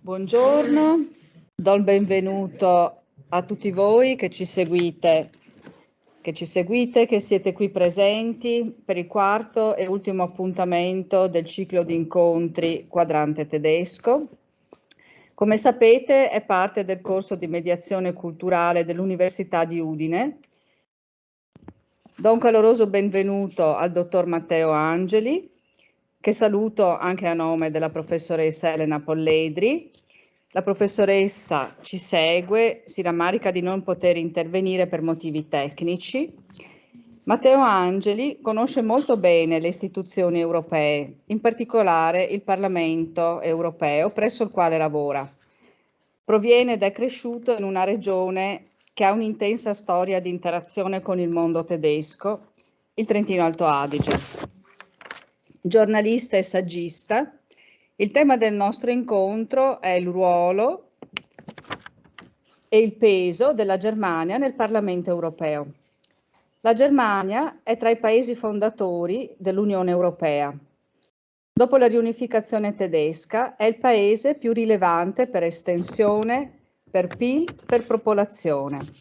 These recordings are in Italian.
Buongiorno, do il benvenuto a tutti voi che ci seguite, che siete qui presenti per il quarto e ultimo appuntamento del ciclo di incontri Quadrante Tedesco. Come sapete, è parte del corso di mediazione culturale dell'Università di Udine. Do un caloroso benvenuto al dottor Matteo Angeli, che saluto anche a nome della professoressa Elena Polledri. La professoressa ci segue, si rammarica di non poter intervenire per motivi tecnici. Matteo Angeli conosce molto bene le istituzioni europee, in particolare il Parlamento europeo, presso il quale lavora. Proviene ed è cresciuto in una regione che ha un'intensa storia di interazione con il mondo tedesco, il Trentino Alto Adige. Giornalista e saggista, il tema del nostro incontro è il ruolo e il peso della Germania nel Parlamento europeo. La Germania è tra i paesi fondatori dell'Unione Europea. Dopo la riunificazione tedesca è il paese più rilevante per estensione, per PIL, per popolazione.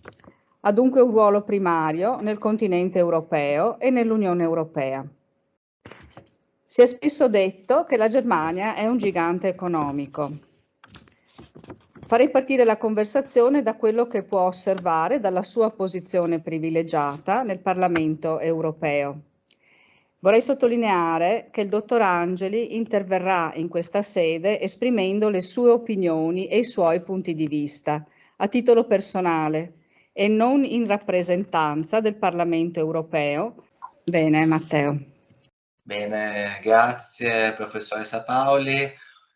Ha dunque un ruolo primario nel continente europeo e nell'Unione Europea. Si è spesso detto che la Germania è un gigante economico. Farei partire la conversazione da quello che può osservare dalla sua posizione privilegiata nel Parlamento europeo. Vorrei sottolineare che il dottor Angeli interverrà in questa sede esprimendo le sue opinioni e i suoi punti di vista a titolo personale e non in rappresentanza del Parlamento europeo. Bene, Matteo. Bene, grazie professoressa Paoli,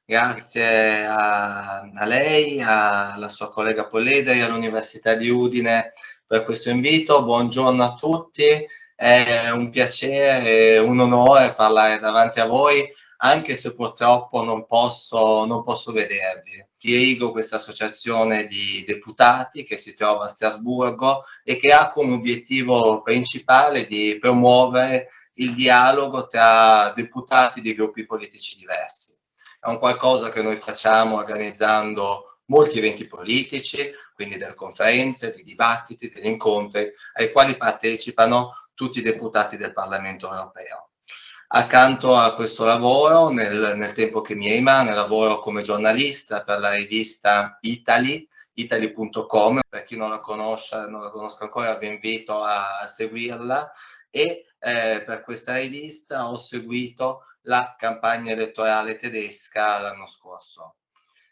grazie a lei, alla sua collega Polledri, all'Università di Udine per questo invito. Buongiorno a tutti, è un piacere e un onore parlare davanti a voi, anche se purtroppo non posso vedervi. Dirigo questa associazione di deputati che si trova a Strasburgo e che ha come obiettivo principale di promuovere il dialogo tra deputati di gruppi politici diversi. È un qualcosa che noi facciamo organizzando molti eventi politici, quindi delle conferenze, dei dibattiti, degli incontri ai quali partecipano tutti i deputati del Parlamento europeo. Accanto a questo lavoro, nel tempo che mi rimane, lavoro come giornalista per la rivista Italy.com, per chi non la conosca ancora vi invito a seguirla, e per questa rivista ho seguito la campagna elettorale tedesca l'anno scorso.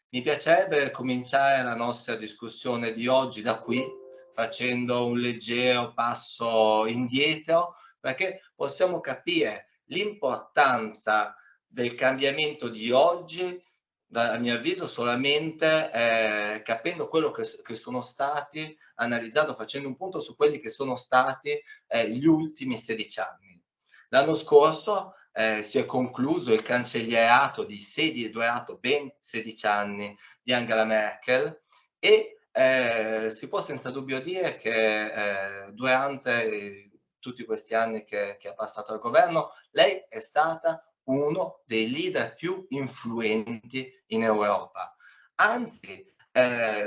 Mi piacerebbe cominciare la nostra discussione di oggi da qui, facendo un leggero passo indietro, perché possiamo capire l'importanza del cambiamento di oggi, a mio avviso, solamente capendo quello che sono stati, analizzando, facendo un punto su quelli che sono stati gli ultimi 16 anni. L'anno scorso si è concluso il cancellierato durato ben 16 anni di Angela Merkel e si può senza dubbio dire che durante tutti questi anni che ha passato al governo, lei è stata uno dei leader più influenti in Europa. Anzi,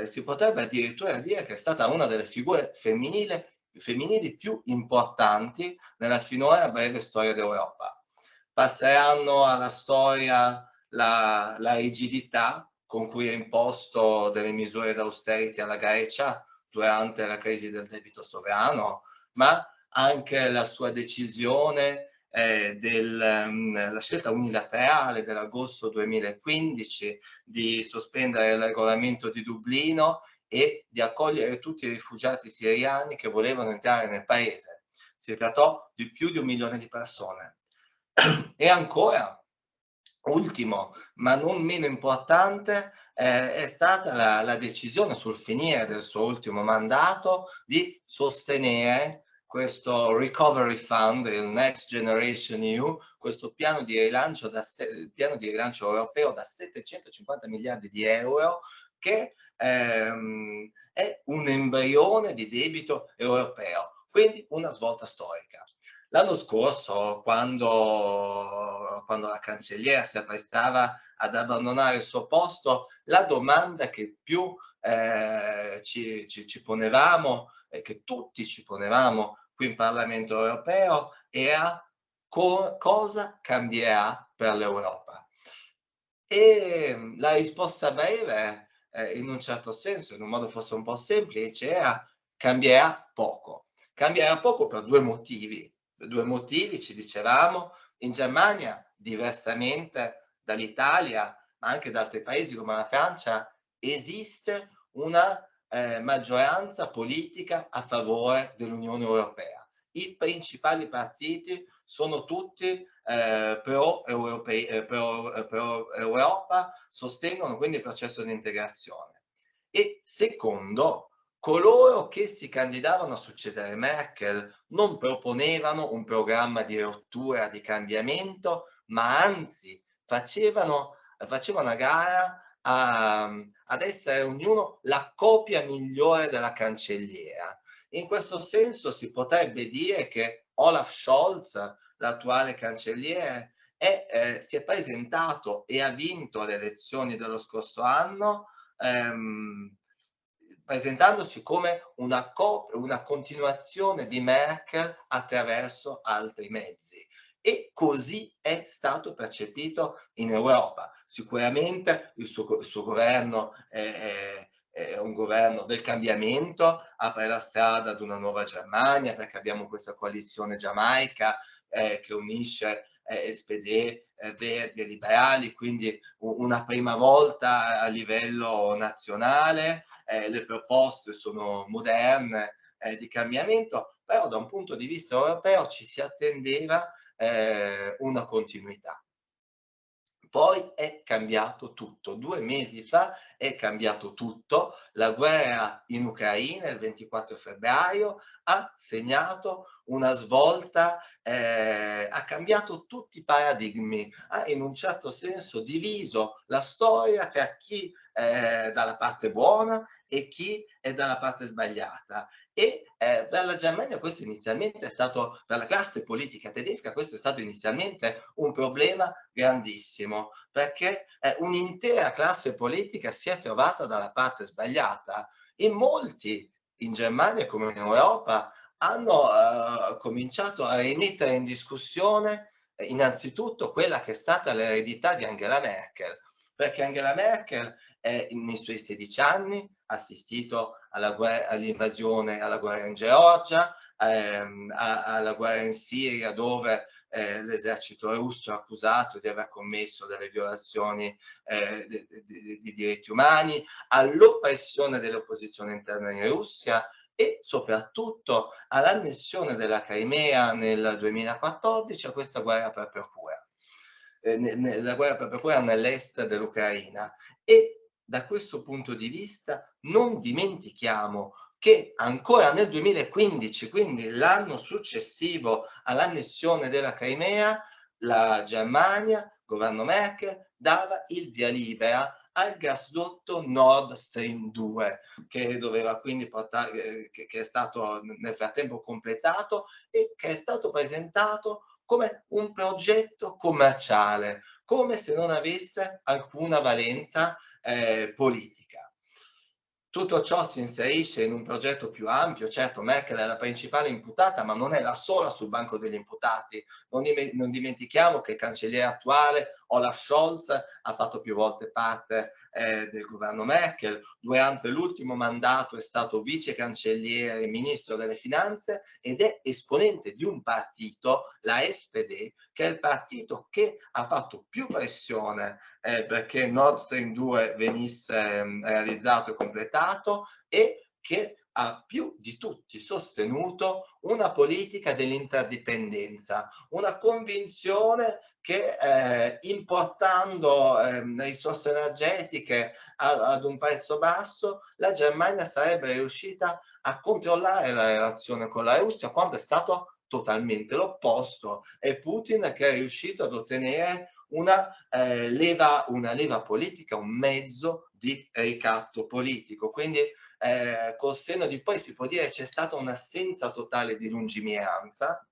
si potrebbe addirittura dire che è stata una delle figure femminili più importanti nella finora breve storia d'Europa. Passeranno alla storia la rigidità con cui ha imposto delle misure d'austerity alla Grecia durante la crisi del debito sovrano, ma anche la sua decisione la scelta unilaterale dell'agosto 2015 di sospendere il regolamento di Dublino e di accogliere tutti i rifugiati siriani che volevano entrare nel paese. Si trattò di più di 1 milione di persone. E ancora, ultimo, ma non meno importante, è stata la decisione sul finire del suo ultimo mandato di sostenere questo Recovery Fund, il Next Generation EU, questo piano di rilancio europeo da 750 miliardi di euro, che è un embrione di debito europeo, quindi una svolta storica. L'anno scorso, quando quando la cancelliera si apprestava ad abbandonare il suo posto, la domanda che più ci ponevamo e che tutti ci ponevamo qui in Parlamento europeo era cosa cambierà per l'Europa. E la risposta breve, in un certo senso, in un modo forse un po' semplice, era cambierà poco. Cambierà poco per due motivi. Per due motivi, ci dicevamo, in Germania, diversamente dall'Italia, ma anche da altri paesi come la Francia, esiste una maggioranza politica a favore dell'Unione Europea. I principali partiti sono tutti pro Europa, sostengono quindi il processo di integrazione. E secondo, coloro che si candidavano a succedere Merkel non proponevano un programma di rottura, di cambiamento, ma anzi facevano a gara ad essere ognuno la copia migliore della cancelliera. In questo senso si potrebbe dire che Olaf Scholz, l'attuale cancelliere, si è presentato e ha vinto le elezioni dello scorso anno, presentandosi come una continuazione di Merkel attraverso altri mezzi. E così è stato percepito in Europa. Sicuramente il suo governo è un governo del cambiamento, apre la strada ad una nuova Germania, perché abbiamo questa coalizione giamaica che unisce SPD, Verdi e Liberali, quindi una prima volta a livello nazionale. Le proposte sono moderne di cambiamento, però da un punto di vista europeo ci si attendeva una continuità. Poi è cambiato tutto. 2 mesi fa è cambiato tutto. La guerra in Ucraina, il 24 febbraio, ha segnato una svolta, ha cambiato tutti i paradigmi, ha in un certo senso diviso la storia tra chi è dalla parte buona e chi è dalla parte sbagliata. E per la Germania questo inizialmente è stato, per la classe politica tedesca, questo è stato inizialmente un problema grandissimo, perché un'intera classe politica si è trovata dalla parte sbagliata. In molti, in Germania come in Europa, hanno cominciato a rimettere in discussione innanzitutto quella che è stata l'eredità di Angela Merkel, perché Angela Merkel nei suoi 16 anni ha assistito all'invasione, alla guerra in Georgia, alla guerra in Siria, dove l'esercito russo è accusato di aver commesso delle violazioni di diritti umani, all'oppressione dell'opposizione interna in Russia e soprattutto all'annessione della Crimea nel 2014, a questa guerra per procura, la guerra per procura nell'est dell'Ucraina. E da questo punto di vista non dimentichiamo che ancora nel 2015, quindi l'anno successivo all'annessione della Crimea, la Germania, governo Merkel, dava il via libera al gasdotto Nord Stream 2, che doveva quindi portare, che è stato nel frattempo completato e che è stato presentato come un progetto commerciale, come se non avesse alcuna valenza politica. Tutto ciò si inserisce in un progetto più ampio. Certo, Merkel è la principale imputata, ma non è la sola sul banco degli imputati. Non dimentichiamo che il cancelliere attuale, Olaf Scholz, ha fatto più volte parte del governo Merkel. Durante l'ultimo mandato è stato vice cancelliere e ministro delle finanze ed è esponente di un partito, la SPD, che è il partito che ha fatto più pressione perché Nord Stream 2 venisse realizzato e completato e che ha più di tutti sostenuto una politica dell'interdipendenza, una convinzione che importando risorse energetiche ad un prezzo basso, la Germania sarebbe riuscita a controllare la relazione con la Russia, quando è stato totalmente l'opposto. È Putin che è riuscito ad ottenere una leva politica, un mezzo di ricatto politico. Quindi col senno di poi si può dire che c'è stata un'assenza totale di lungimiranza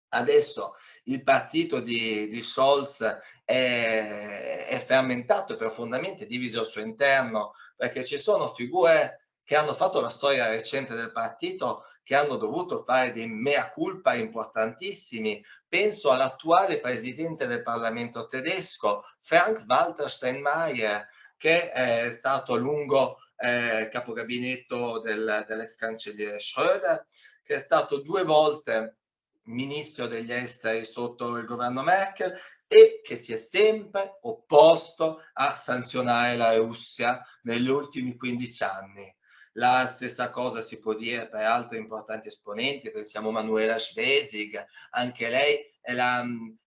Adesso il partito di Scholz è frammentato e profondamente diviso al suo interno, perché ci sono figure che hanno fatto la storia recente del partito, che hanno dovuto fare dei mea culpa importantissimi. Penso all'attuale presidente del Parlamento tedesco, Frank-Walter Steinmeier, che è stato a lungo capogabinetto dell'ex cancelliere Schröder, che è stato 2 volte ministro degli esteri sotto il governo Merkel e che si è sempre opposto a sanzionare la Russia negli ultimi 15 anni. La stessa cosa si può dire per altri importanti esponenti, pensiamo a Manuela Schwesig, anche lei è la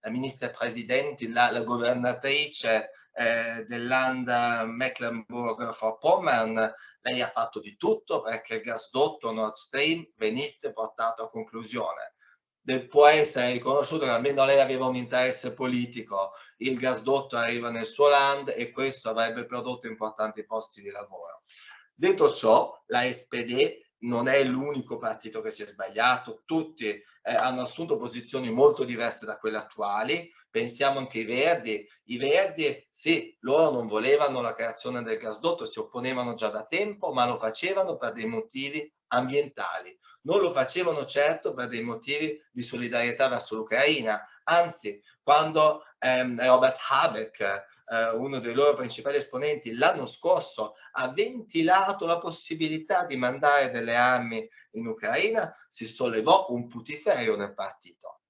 ministra presidente, la governatrice del Land Mecklenburg-Vorpommern. Lei ha fatto di tutto perché il gasdotto Nord Stream venisse portato a conclusione. Può essere riconosciuto che almeno lei aveva un interesse politico, il gasdotto arriva nel suo land e questo avrebbe prodotto importanti posti di lavoro. Detto ciò, la SPD non è l'unico partito che si è sbagliato, tutti hanno assunto posizioni molto diverse da quelle attuali. Pensiamo anche i Verdi sì, loro non volevano la creazione del gasdotto, si opponevano già da tempo, ma lo facevano per dei motivi ambientali. Non lo facevano certo per dei motivi di solidarietà verso l'Ucraina, anzi, quando Robert Habeck, uno dei loro principali esponenti, l'anno scorso ha ventilato la possibilità di mandare delle armi in Ucraina, si sollevò un putiferio nel partito.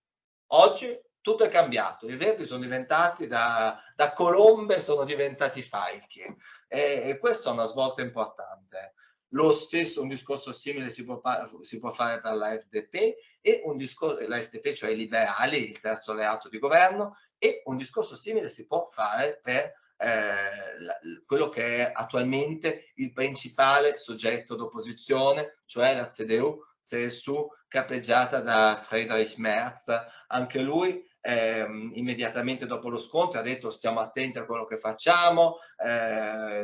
Oggi tutto è cambiato, i Verdi sono diventati da colombe, sono diventati falchi e questa è una svolta importante. Lo stesso, un discorso simile si può fare per la FDP e la FDP, cioè i liberali, il terzo alleato di governo, e un discorso simile si può fare per quello che è attualmente il principale soggetto d'opposizione, cioè la CDU-CSU, capeggiata da Friedrich Merz. Anche lui immediatamente dopo lo scontro ha detto stiamo attenti a quello che facciamo,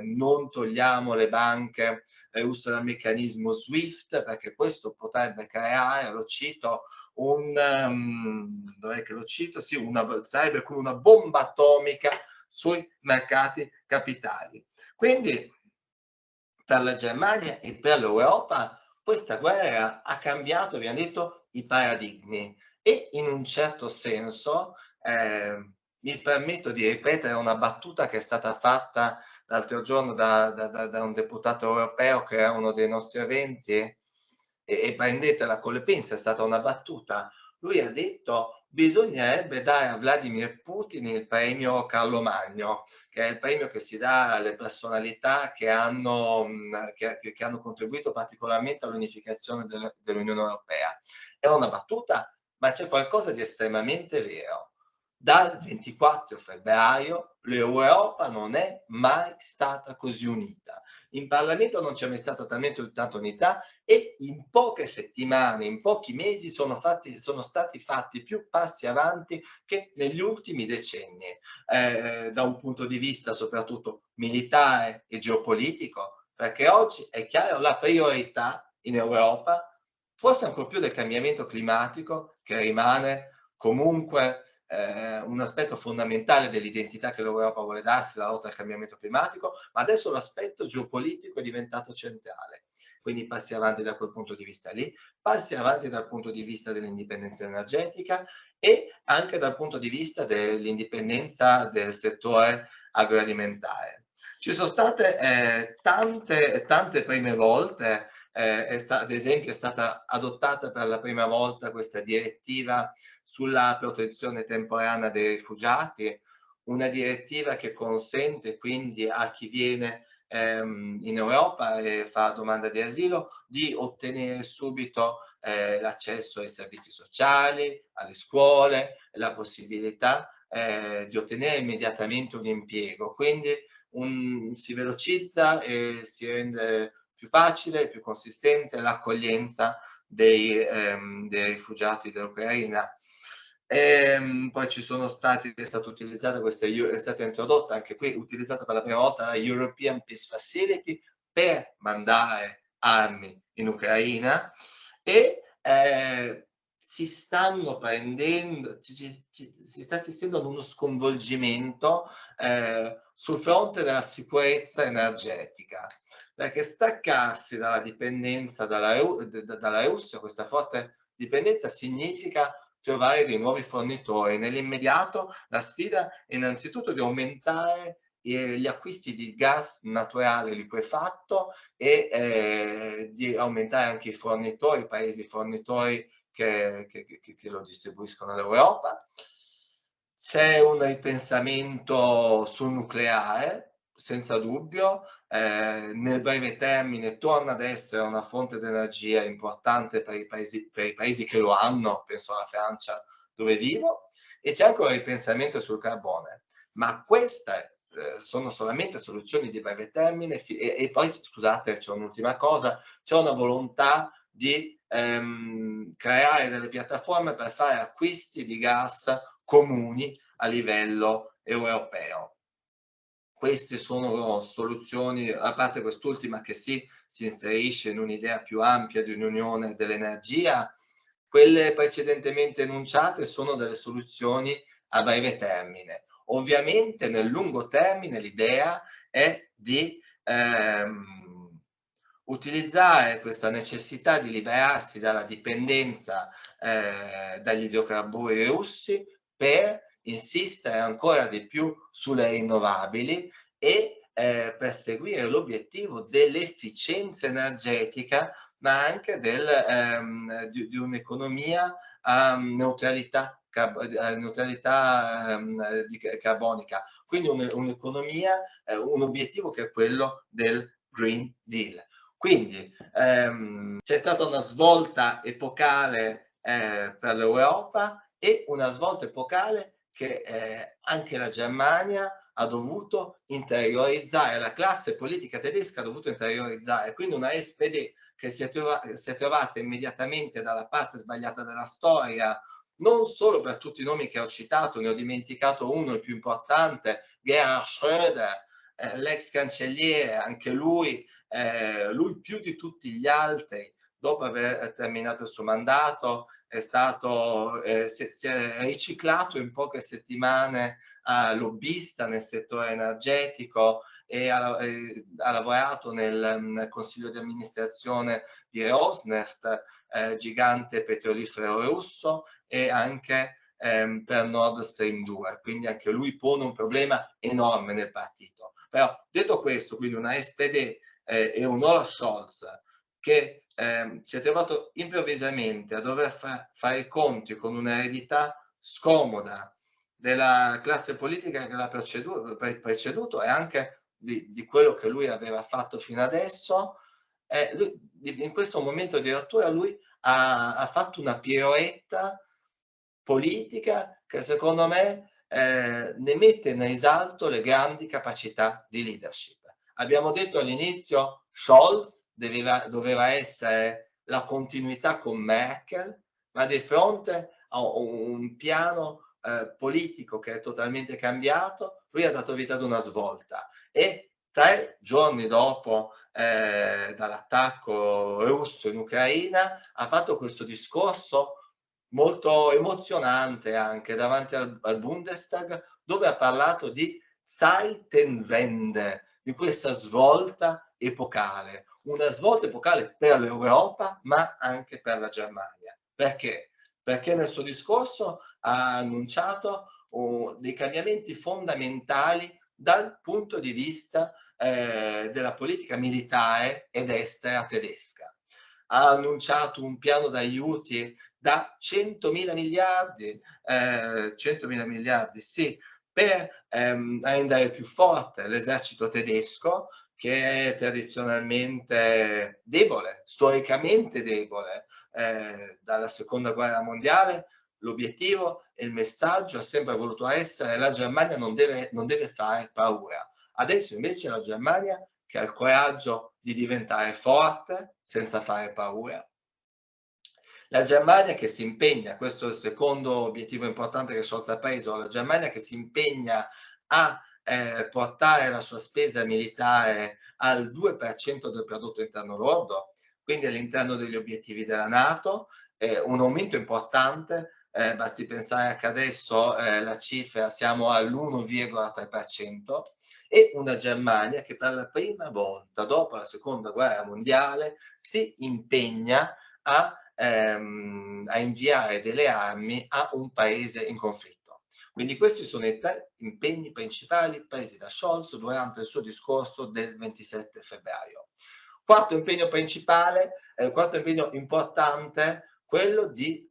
non togliamo le banche russe dal meccanismo SWIFT, perché questo potrebbe creare, lo cito, dov'è che lo cito? Sì, sarebbe come una bomba atomica sui mercati capitali. Quindi per la Germania e per l'Europa questa guerra ha cambiato, abbiamo detto, i paradigmi e in un certo senso mi permetto di ripetere una battuta che è stata fatta l'altro giorno da un deputato europeo che era uno dei nostri eventi e prendetela con le pinze, è stata una battuta. Lui ha detto bisognerebbe dare a Vladimir Putin il premio Carlo Magno, che è il premio che si dà alle personalità che hanno contribuito particolarmente all'unificazione dell'Unione Europea. È una battuta, ma c'è qualcosa di estremamente vero. Dal 24 febbraio l'Europa non è mai stata così unita. In Parlamento non c'è mai stata talmente tanta unità e in poche settimane, in pochi mesi sono stati fatti più passi avanti che negli ultimi decenni, da un punto di vista soprattutto militare e geopolitico, perché oggi è chiaro la priorità in Europa, forse ancora più del cambiamento climatico, che rimane comunque un aspetto fondamentale dell'identità che l'Europa vuole darsi, la lotta al cambiamento climatico, ma adesso l'aspetto geopolitico è diventato centrale. Quindi passi avanti da quel punto di vista lì, passi avanti dal punto di vista dell'indipendenza energetica e anche dal punto di vista dell'indipendenza del settore agroalimentare. Ci sono state tante prime volte, ad esempio è stata adottata per la prima volta questa direttiva sulla protezione temporanea dei rifugiati, una direttiva che consente quindi a chi viene in Europa e fa domanda di asilo di ottenere subito l'accesso ai servizi sociali, alle scuole, la possibilità di ottenere immediatamente un impiego. Quindi si velocizza e si rende più facile e più consistente l'accoglienza dei rifugiati dell'Ucraina. Poi ci sono stati, è stata utilizzata è stata introdotta anche qui, utilizzata per la prima volta la European Peace Facility per mandare armi in Ucraina e si stanno prendendo, si sta assistendo ad uno sconvolgimento sul fronte della sicurezza energetica, perché staccarsi dalla dipendenza dalla Russia, questa forte dipendenza, significa trovare dei nuovi fornitori. Nell'immediato la sfida è innanzitutto di aumentare gli acquisti di gas naturale liquefatto e di aumentare anche i paesi fornitori che lo distribuiscono all'Europa. C'è un ripensamento sul nucleare, senza dubbio, nel breve termine torna ad essere una fonte di energia importante per i paesi che lo hanno, penso alla Francia dove vivo, e c'è anche un ripensamento sul carbone, ma queste sono solamente soluzioni di breve termine e poi, scusate, c'è un'ultima cosa, c'è una volontà di creare delle piattaforme per fare acquisti di gas comuni a livello europeo. Queste sono soluzioni, a parte quest'ultima che si inserisce in un'idea più ampia di un'unione dell'energia, quelle precedentemente enunciate sono delle soluzioni a breve termine. Ovviamente nel lungo termine l'idea è di utilizzare questa necessità di liberarsi dalla dipendenza dagli idrocarburi russi per insistere ancora di più sulle rinnovabili e perseguire l'obiettivo dell'efficienza energetica, ma anche di un'economia a neutralità carbonica, quindi un'economia, un obiettivo che è quello del Green Deal. Quindi c'è stata una svolta epocale per l'Europa e una svolta epocale che anche la Germania ha dovuto interiorizzare, la classe politica tedesca ha dovuto interiorizzare, quindi una SPD che si è trovata immediatamente dalla parte sbagliata della storia, non solo per tutti i nomi che ho citato, ne ho dimenticato uno, il più importante, Gerhard Schröder, l'ex cancelliere, anche lui più di tutti gli altri, dopo aver terminato il suo mandato, si è riciclato in poche settimane a lobbista nel settore energetico e ha lavorato nel consiglio di amministrazione di Rosneft, gigante petrolifero russo, e anche per Nord Stream 2, quindi anche lui pone un problema enorme nel partito. Però detto questo, quindi una SPD e un Olaf Scholz che si è trovato improvvisamente a dover fare i conti con un'eredità scomoda della classe politica che l'ha preceduto e anche di quello che lui aveva fatto fino adesso, lui, in questo momento di rottura lui ha fatto una piroetta politica che secondo me ne mette in risalto le grandi capacità di leadership. Abbiamo detto all'inizio Scholz doveva essere la continuità con Merkel, ma di fronte a un piano politico che è totalmente cambiato, lui ha dato vita ad una svolta e 3 giorni dopo dall'attacco russo in Ucraina ha fatto questo discorso molto emozionante anche davanti al Bundestag, dove ha parlato di Zeitenwende, di questa svolta epocale, una svolta epocale per l'Europa ma anche per la Germania. Perché? Perché nel suo discorso ha annunciato dei cambiamenti fondamentali dal punto di vista della politica militare ed estera tedesca. Ha annunciato un piano d'aiuti da 100.000 miliardi, 100.000 miliardi, sì, per rendere più forte l'esercito tedesco, che è tradizionalmente debole, storicamente debole. Dalla seconda guerra mondiale l'obiettivo e il messaggio ha sempre voluto essere: la Germania non deve fare paura. Adesso invece la Germania, che ha il coraggio di diventare forte senza fare paura, la Germania che si impegna, questo è il secondo obiettivo importante che Scholz ha preso, la Germania che si impegna a portare la sua spesa militare al 2% del prodotto interno lordo, quindi all'interno degli obiettivi della NATO, un aumento importante, basti pensare che adesso la cifra siamo all'1,3%, e una Germania che per la prima volta dopo la seconda guerra mondiale si impegna a inviare delle armi a un paese in conflitto. Quindi questi sono i 3 impegni principali presi da Scholz durante il suo discorso del 27 febbraio. Quarto impegno principale, quarto impegno importante, quello di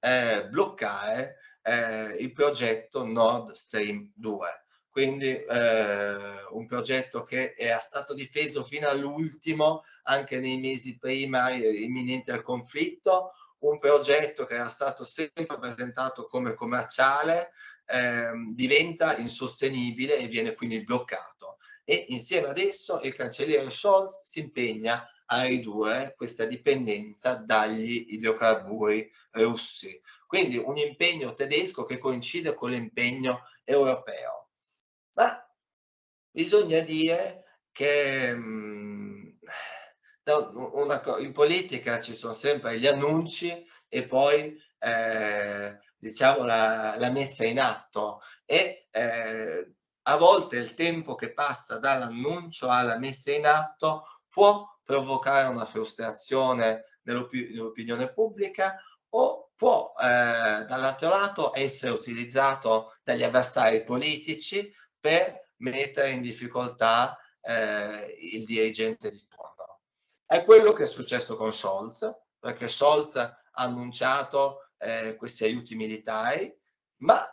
bloccare il progetto Nord Stream 2. Quindi un progetto che era stato difeso fino all'ultimo, anche nei mesi prima imminenti al conflitto, un progetto che era stato sempre presentato come commerciale, diventa insostenibile e viene quindi bloccato. E insieme ad esso il cancelliere Scholz si impegna a ridurre questa dipendenza dagli idrocarburi russi. Quindi un impegno tedesco che coincide con l'impegno europeo. Ma bisogna dire che in politica ci sono sempre gli annunci e poi diciamo la messa in atto, e a volte il tempo che passa dall'annuncio alla messa in atto può provocare una frustrazione nell'opinione pubblica, o può dall'altro lato essere utilizzato dagli avversari politici per mettere in difficoltà il dirigente di turno. È quello che è successo con Scholz, perché Scholz ha annunciato questi aiuti militari, ma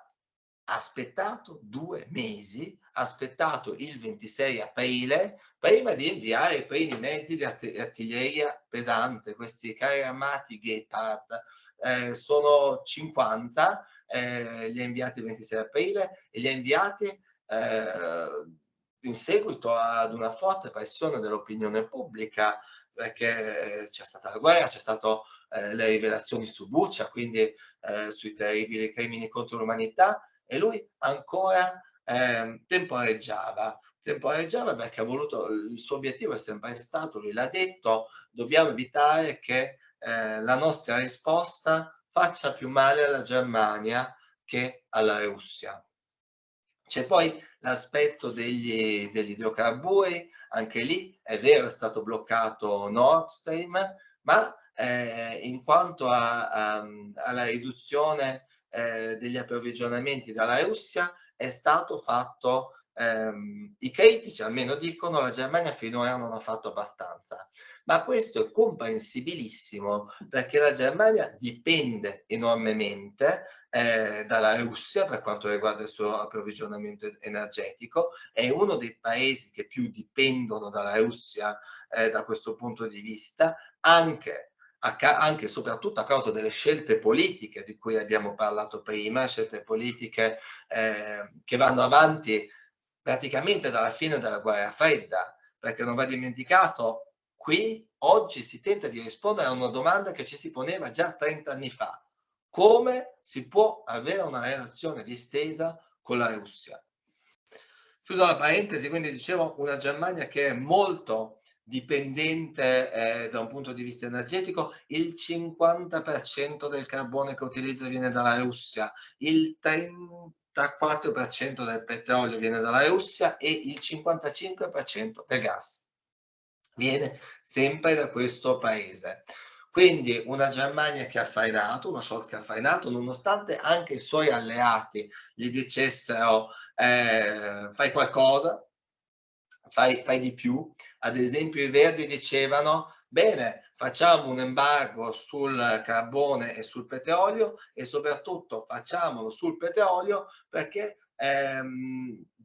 ha aspettato 2 mesi, ha aspettato il 26 aprile prima di inviare i primi mezzi di artiglieria pesante, questi carri armati Gepard. Sono 50, li ha inviati il 26 aprile e li ha inviati in seguito ad una forte pressione dell'opinione pubblica, perché c'è stata la guerra, c'è stato le rivelazioni su Bucha, quindi sui terribili crimini contro l'umanità, e lui ancora temporeggiava perché ha voluto, il suo obiettivo è sempre stato, lui l'ha detto, dobbiamo evitare che la nostra risposta faccia più male alla Germania che alla Russia. C'è poi l'aspetto degli idrocarburi, anche lì è vero, è stato bloccato Nord Stream, ma in quanto alla riduzione degli approvvigionamenti dalla Russia è stato fatto, i critici almeno dicono, la Germania finora non ha fatto abbastanza, ma questo è comprensibilissimo perché la Germania dipende enormemente dalla Russia per quanto riguarda il suo approvvigionamento energetico, è uno dei paesi che più dipendono dalla Russia da questo punto di vista, anche e soprattutto a causa delle scelte politiche di cui abbiamo parlato prima, scelte politiche che vanno avanti praticamente dalla fine della guerra fredda, perché non va dimenticato, qui oggi si tenta di rispondere a una domanda che ci si poneva già 30 anni fa: come si può avere una relazione distesa con la Russia? Chiusa la parentesi, quindi dicevo, una Germania che è molto dipendente da un punto di vista energetico, il 50% del carbone che utilizza viene dalla Russia, il 34% del petrolio viene dalla Russia e il 55% del gas viene sempre da questo paese. Quindi una Germania che ha fainato, uno Scholz che ha fainato, nonostante anche i suoi alleati gli dicessero fai qualcosa, fai di più. Ad esempio i Verdi dicevano bene, facciamo un embargo sul carbone e sul petrolio, e soprattutto facciamolo sul petrolio perché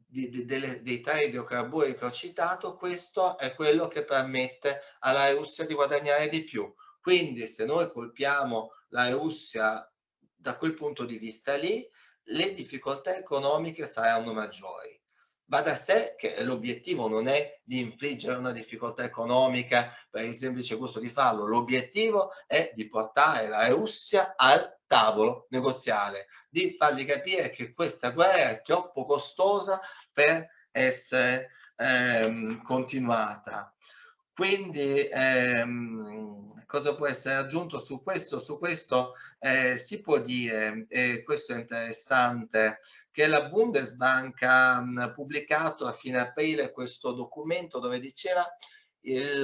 dei 3 idrocarburi che ho citato, questo è quello che permette alla Russia di guadagnare di più. Quindi se noi colpiamo la Russia da quel punto di vista lì, le difficoltà economiche saranno maggiori. Va da sé che l'obiettivo non è di infliggere una difficoltà economica per il semplice gusto di farlo, l'obiettivo è di portare la Russia al tavolo negoziale, di fargli capire che questa guerra è troppo costosa per essere continuata. Quindi cosa può essere aggiunto su questo? Su questo si può dire, e questo è interessante, che la Bundesbank ha pubblicato a fine aprile questo documento dove diceva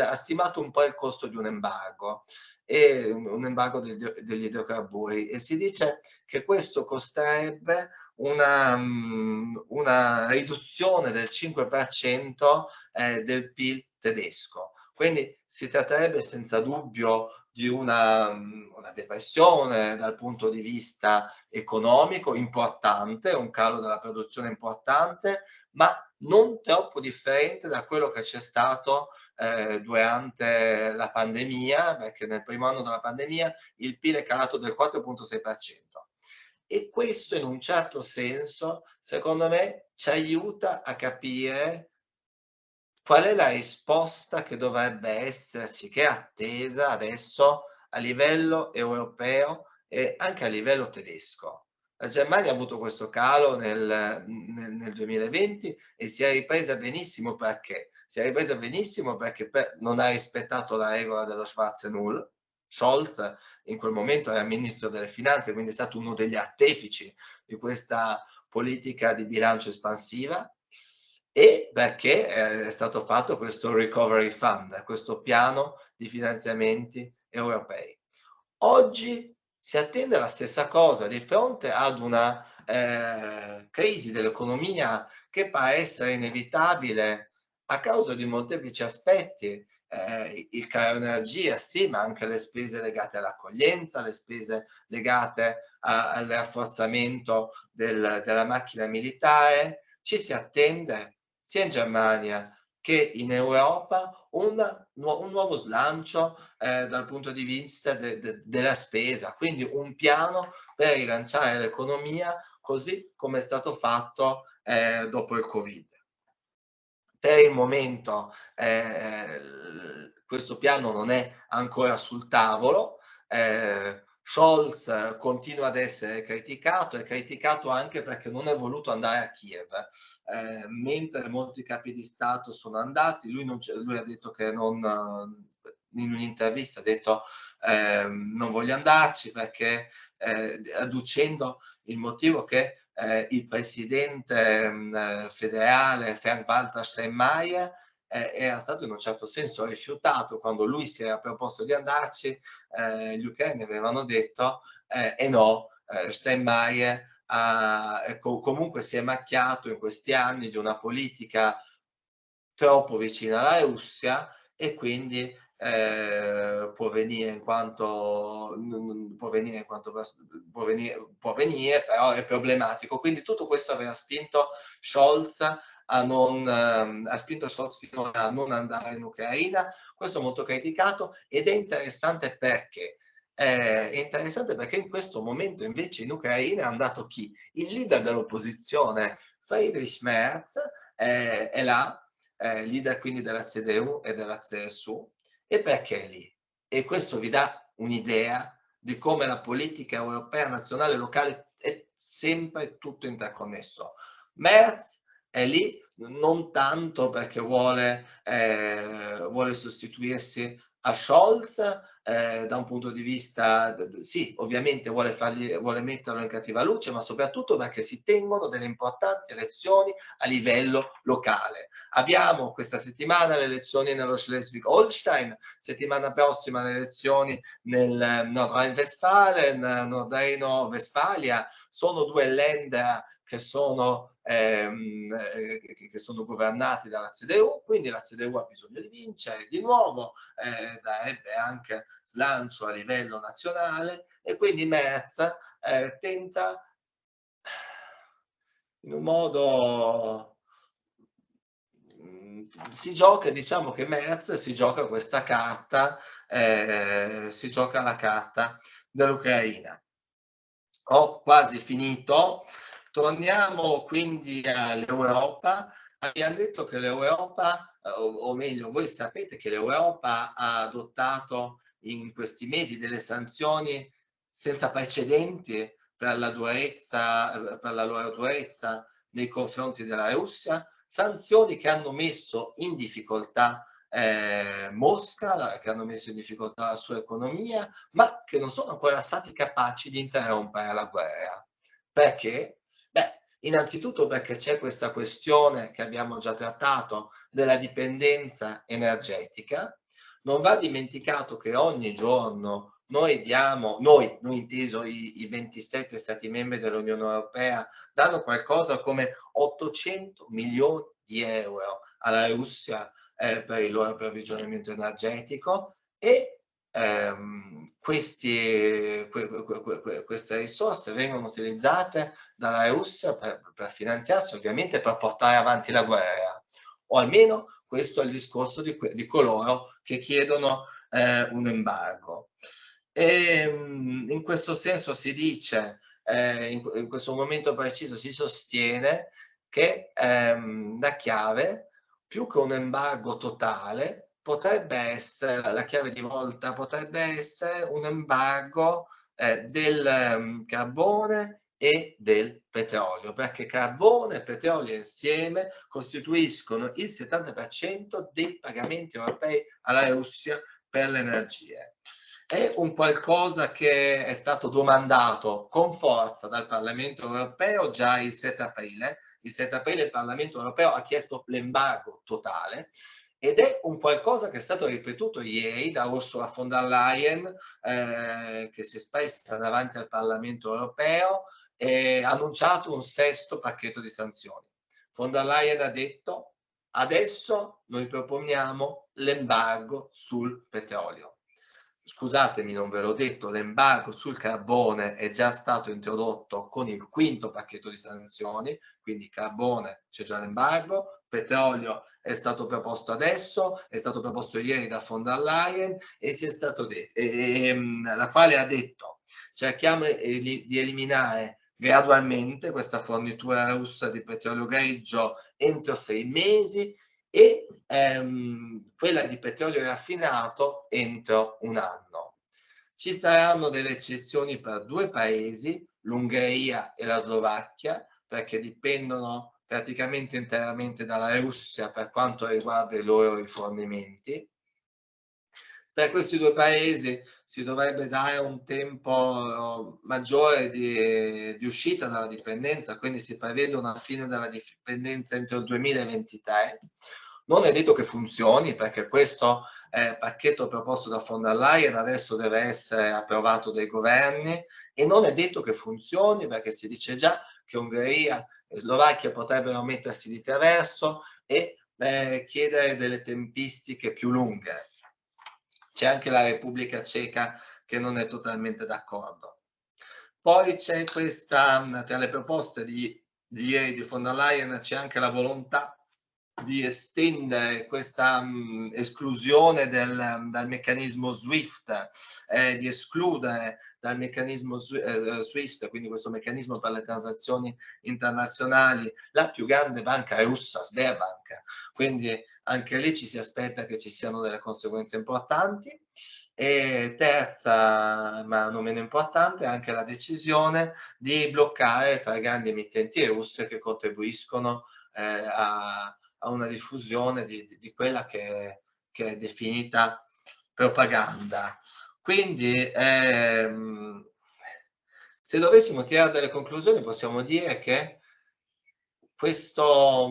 ha stimato un po' il costo di un embargo, e un embargo degli idrocarburi, e si dice che questo costerebbe una riduzione del 5% del PIL tedesco. Quindi si tratterebbe senza dubbio di una depressione dal punto di vista economico importante, un calo della produzione importante, ma non troppo differente da quello che c'è stato durante la pandemia, perché nel primo anno della pandemia il PIL è calato del 4,6%. E questo in un certo senso, secondo me, ci aiuta a capire qual è la risposta che dovrebbe esserci, che è attesa adesso a livello europeo e anche a livello tedesco. La Germania ha avuto questo calo nel 2020 e si è ripresa benissimo. Perché? Si è ripresa benissimo perché non ha rispettato la regola dello Schwarze-Null. Scholz in quel momento era ministro delle finanze, quindi è stato uno degli artefici di questa politica di bilancio espansiva, e perché è stato fatto questo Recovery Fund, questo piano di finanziamenti europei. Oggi si attende la stessa cosa di fronte ad una crisi dell'economia che pare essere inevitabile a causa di molteplici aspetti. Il caro energia sì, ma anche le spese legate all'accoglienza, le spese legate al rafforzamento della macchina militare. Ci si attende sia in Germania che in Europa un nuovo slancio dal punto di vista della spesa, quindi un piano per rilanciare l'economia, così come è stato fatto dopo il Covid. Per il momento questo piano non è ancora sul tavolo. Scholz continua ad essere criticato, è criticato anche perché non è voluto andare a Kiev, mentre molti capi di Stato sono andati. Lui ha detto che in un'intervista ha detto non voglio andarci perché, adducendo il motivo che il presidente federale Frank-Walter Steinmeier era stato in un certo senso rifiutato. Quando lui si era proposto di andarci, gli ucraini avevano detto no, Steinmeier comunque si è macchiato in questi anni di una politica troppo vicina alla Russia, e quindi può venire in quanto può venire, però è problematico. Quindi tutto questo aveva spinto Scholz ha spinto Scholz fino a non andare in Ucraina. Questo è molto criticato ed è interessante perché in questo momento invece in Ucraina è andato chi? Il leader dell'opposizione, Friedrich Merz, è là, leader quindi della CDU e della CSU. E perché è lì? E questo vi dà un'idea di come la politica europea, nazionale, locale è sempre tutto interconnesso. Merz è lì non tanto perché vuole sostituirsi a Scholz, da un punto di vista, sì, ovviamente vuole metterlo in cattiva luce, ma soprattutto perché si tengono delle importanti elezioni a livello locale. Abbiamo questa settimana le elezioni nello Schleswig-Holstein, settimana prossima le elezioni nel Nordrhein-Westfalen, Nordrhein-Westfalia. Sono due länder che sono governati dalla CDU, quindi la CDU ha bisogno di vincere di nuovo, darebbe anche slancio a livello nazionale, e quindi Merz tenta in un modo diciamo che Merz si gioca questa carta, si gioca la carta dell'Ucraina. Ho quasi finito. Torniamo quindi all'Europa. Abbiamo detto che l'Europa, o meglio, voi sapete che l'Europa ha adottato in questi mesi delle sanzioni senza precedenti per la loro durezza nei confronti della Russia, sanzioni che hanno messo in difficoltà Mosca, che hanno messo in difficoltà la sua economia, ma che non sono ancora stati capaci di interrompere la guerra. Perché? Beh, innanzitutto perché c'è questa questione che abbiamo già trattato della dipendenza energetica. Non va dimenticato che ogni giorno noi diamo, noi inteso i 27 Stati membri dell'Unione Europea, danno qualcosa come 800 milioni di euro alla Russia per il loro approvvigionamento energetico e queste risorse vengono utilizzate dalla Russia per finanziarsi, ovviamente per portare avanti la guerra, o almeno questo è il discorso di coloro che chiedono un embargo. In questo senso si dice, in questo momento preciso si sostiene che la chiave, più che un embargo totale, potrebbe essere, la chiave di volta potrebbe essere un embargo del carbone e del petrolio, perché carbone e petrolio insieme costituiscono il 70% dei pagamenti europei alla Russia per le energie. È un qualcosa che è stato domandato con forza dal Parlamento europeo già il 7 aprile. Il 7 aprile il Parlamento europeo ha chiesto l'embargo totale ed è un qualcosa che è stato ripetuto ieri da Ursula von der Leyen, che si è espressa davanti al Parlamento europeo e ha annunciato un sesto pacchetto di sanzioni. Von der Leyen ha detto: adesso noi proponiamo l'embargo sul petrolio. Scusatemi, non ve l'ho detto, l'embargo sul carbone è già stato introdotto con il quinto pacchetto di sanzioni, quindi carbone c'è già l'embargo, petrolio è stato proposto adesso, è stato proposto ieri da von der Leyen e si è stato la quale ha detto: cerchiamo di eliminare gradualmente questa fornitura russa di petrolio greggio entro 6 mesi e quella di petrolio raffinato entro un anno. Ci saranno delle eccezioni per 2 paesi, l'Ungheria e la Slovacchia, perché dipendono praticamente interamente dalla Russia per quanto riguarda i loro rifornimenti. Per questi 2 paesi si dovrebbe dare un tempo maggiore di uscita dalla dipendenza, quindi si prevede una fine della dipendenza entro il 2023. Non è detto che funzioni, perché questo pacchetto proposto da von der Leyen adesso deve essere approvato dai governi e non è detto che funzioni, perché si dice già che Ungheria e Slovacchia potrebbero mettersi di traverso e chiedere delle tempistiche più lunghe. C'è anche la Repubblica Ceca che non è totalmente d'accordo. Poi c'è questa, tra le proposte di ieri di von der Leyen, c'è anche la volontà di estendere questa esclusione dal meccanismo SWIFT, di escludere dal meccanismo SWIFT, quindi questo meccanismo per le transazioni internazionali, la più grande banca russa, Sberbank. Quindi anche lì ci si aspetta che ci siano delle conseguenze importanti. E terza, ma non meno importante, anche la decisione di bloccare tra i grandi emittenti russe che contribuiscono a una diffusione di quella che è definita propaganda. Quindi se dovessimo tirare delle conclusioni possiamo dire che questo,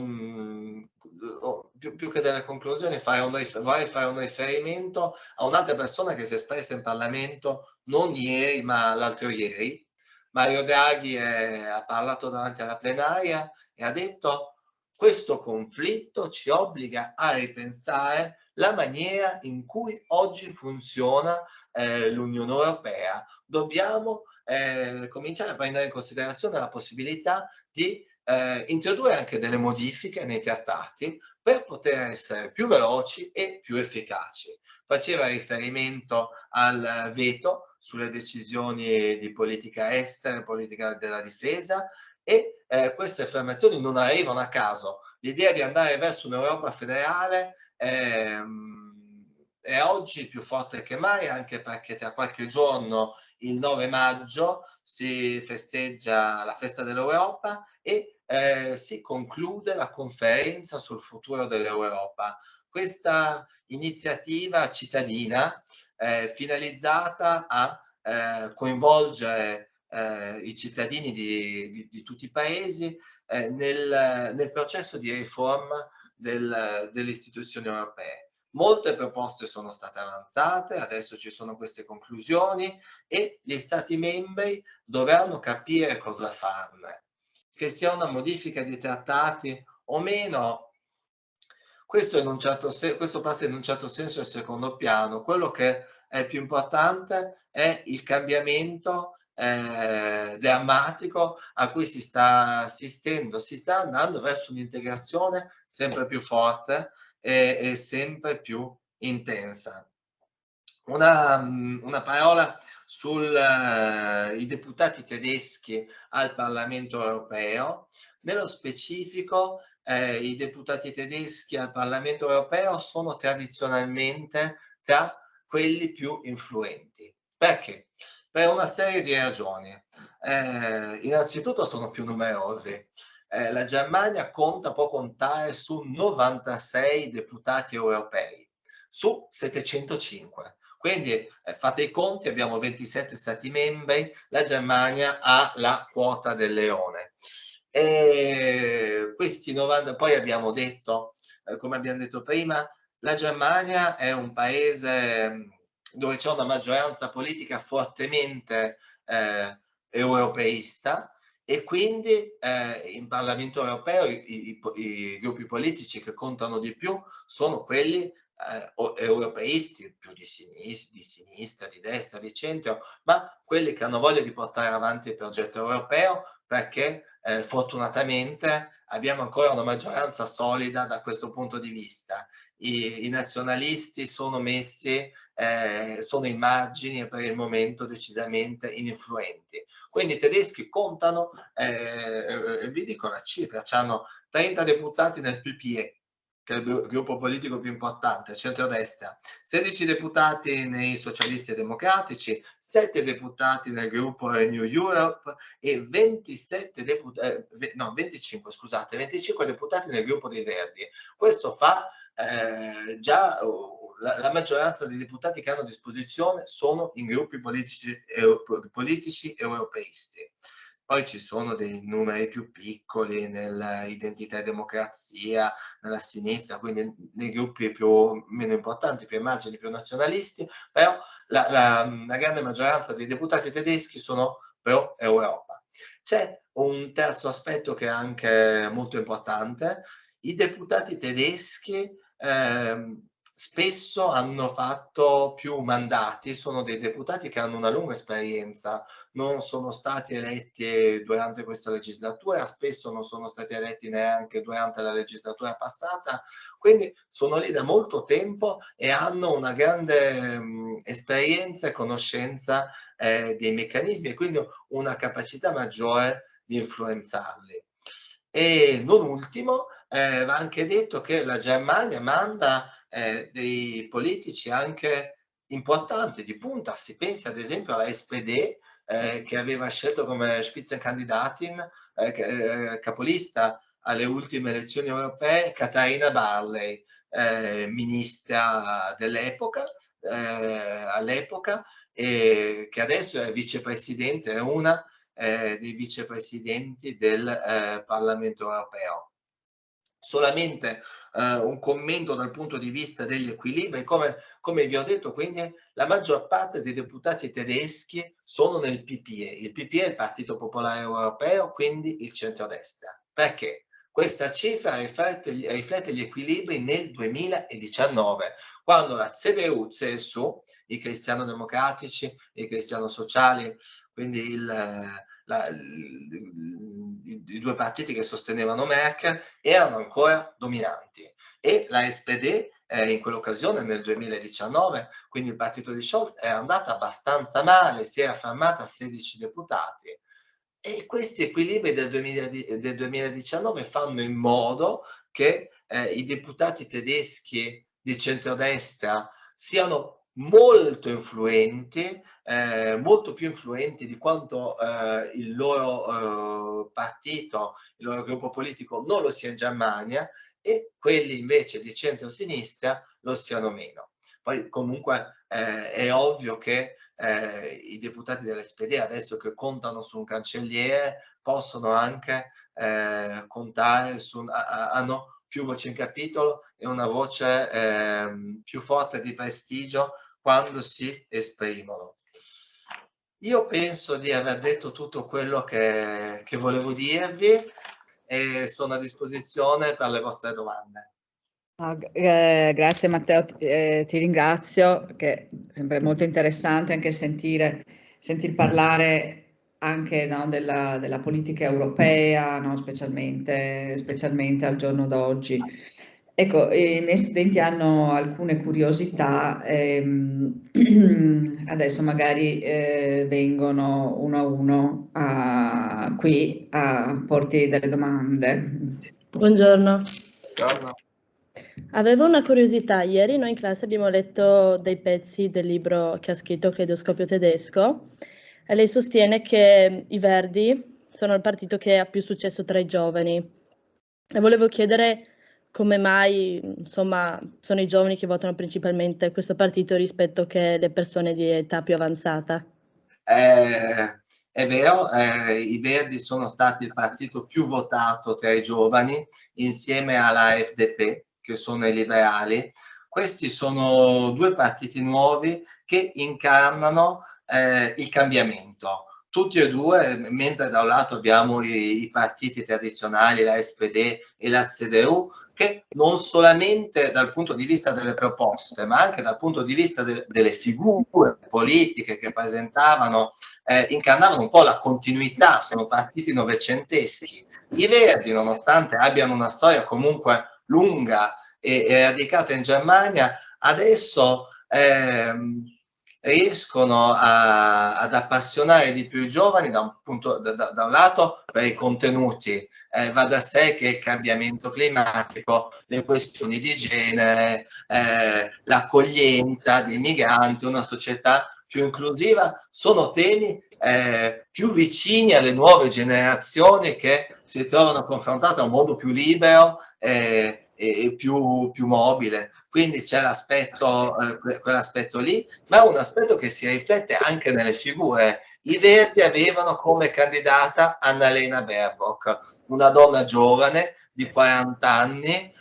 più che delle conclusioni, vorrei fare un riferimento a un'altra persona che si è espressa in Parlamento non ieri ma l'altro ieri. Mario Draghi ha parlato davanti alla plenaria e ha detto: questo conflitto ci obbliga a ripensare la maniera in cui oggi funziona l'Unione Europea. Dobbiamo cominciare a prendere in considerazione la possibilità di introdurre anche delle modifiche nei trattati per poter essere più veloci e più efficaci. Faceva riferimento al veto sulle decisioni di politica estera e politica della difesa e queste affermazioni non arrivano a caso. L'idea di andare verso un'Europa federale è oggi più forte che mai, anche perché tra qualche giorno, il 9 maggio, si festeggia la festa dell'Europa e si conclude la conferenza sul futuro dell'Europa. Questa iniziativa cittadina finalizzata a coinvolgere i cittadini di tutti i paesi nel processo di riforma delle istituzioni europee. Molte proposte sono state avanzate, adesso ci sono queste conclusioni e gli Stati membri dovranno capire cosa farne. Che sia una modifica di trattati o meno, questo passa in un certo senso al secondo piano. Quello che è più importante è il cambiamento drammatico a cui si sta assistendo, si sta andando verso un'integrazione sempre più forte e sempre più intensa. Una parola sui deputati tedeschi al Parlamento europeo. Nello specifico, i deputati tedeschi al Parlamento europeo sono tradizionalmente tra quelli più influenti. Perché? Per una serie di ragioni. Innanzitutto sono più numerosi. La Germania può contare su 96 deputati europei, su 705. Quindi fate i conti, abbiamo 27 Stati membri, la Germania ha la quota del leone. E questi 90, poi abbiamo detto, come abbiamo detto prima, la Germania è un paese dove c'è una maggioranza politica fortemente europeista e quindi in Parlamento europeo i gruppi politici che contano di più sono quelli europeisti, più di sinistra, di destra, di centro, ma quelli che hanno voglia di portare avanti il progetto europeo perché fortunatamente abbiamo ancora una maggioranza solida da questo punto di vista. I nazionalisti sono messi, sono ai margini e per il momento decisamente ininfluenti. Quindi i tedeschi contano, vi dico la cifra, hanno 30 deputati nel PPE, che è il gruppo politico più importante, centrodestra, 16 deputati nei socialisti e democratici, 7 deputati nel gruppo Renew Europe e 25 deputati nel gruppo dei Verdi. Questo fa già la maggioranza dei deputati che hanno a disposizione sono in gruppi politici europeisti. Poi ci sono dei numeri più piccoli nell'identità e democrazia, nella sinistra, quindi nei gruppi meno importanti, più ai margini, più nazionalisti, però la grande maggioranza dei deputati tedeschi sono pro Europa. C'è un terzo aspetto che è anche molto importante: i deputati tedeschi spesso hanno fatto più mandati, sono dei deputati che hanno una lunga esperienza, non sono stati eletti durante questa legislatura, spesso non sono stati eletti neanche durante la legislatura passata, quindi sono lì da molto tempo e hanno una grande esperienza e conoscenza dei meccanismi e quindi una capacità maggiore di influenzarli. E non ultimo, va anche detto che la Germania manda dei politici anche importanti, di punta. Si pensa ad esempio alla SPD, che aveva scelto come Spitzenkandidatin, capolista alle ultime elezioni europee, Katharina Barley, ministra dell'epoca, all'epoca, e che adesso è vicepresidente, è una dei vicepresidenti del Parlamento europeo. Solamente un commento dal punto di vista degli equilibri, come vi ho detto, quindi la maggior parte dei deputati tedeschi sono nel PPE. Il PPE è il Partito Popolare Europeo, quindi il centrodestra. Perché? Questa cifra riflette gli equilibri nel 2019, quando la CDU, CSU, i cristiano-democratici, i cristiano-sociali, quindi i due partiti che sostenevano Merkel, erano ancora dominanti e la SPD in quell'occasione nel 2019, quindi il partito di Scholz, era andata abbastanza male, si era fermata a 16 deputati e questi equilibri del 2019 fanno in modo che i deputati tedeschi di centrodestra siano molto influenti, molto più influenti di quanto il loro partito, il loro gruppo politico non lo sia in Germania, e quelli invece di centro-sinistra lo siano meno. Poi comunque è ovvio che i deputati dell'SPD, adesso che contano su un cancelliere, possono anche contare su hanno più voce in capitolo e una voce più forte di prestigio quando si esprimono. Io penso di aver detto tutto quello che volevo dirvi e sono a disposizione per le vostre domande. Grazie Matteo, ti ringrazio, che è sempre molto interessante anche sentir parlare anche, no, della politica europea, no, specialmente al giorno d'oggi. Ecco, i miei studenti hanno alcune curiosità, adesso magari vengono uno a uno qui a porti delle domande. Buongiorno. Buongiorno. Avevo una curiosità. Ieri noi in classe abbiamo letto dei pezzi del libro che ha scritto Cleidoscopio Tedesco e lei sostiene che i Verdi sono il partito che ha più successo tra i giovani. E volevo chiedere come mai, insomma, sono i giovani che votano principalmente questo partito rispetto che le persone di età più avanzata. È vero, i Verdi sono stati il partito più votato tra i giovani, insieme alla FDP, che sono i liberali. Questi sono due partiti nuovi che incarnano il cambiamento. Tutti e due, mentre da un lato abbiamo i partiti tradizionali, la SPD e la CDU, che non solamente dal punto di vista delle proposte, ma anche dal punto di vista delle figure politiche che presentavano, incarnavano un po' la continuità, sono partiti novecenteschi. I Verdi, nonostante abbiano una storia comunque lunga e radicata in Germania, adesso riescono ad appassionare di più i giovani da un lato per i contenuti. Va da sé che il cambiamento climatico, le questioni di genere, l'accoglienza dei migranti, una società più inclusiva, sono temi più vicini alle nuove generazioni che si trovano a confrontare a un modo più libero e più mobile. Quindi c'è l'aspetto, quell'aspetto lì, ma un aspetto che si riflette anche nelle figure. I Verdi avevano come candidata Annalena Baerbock, una donna giovane di 40 anni,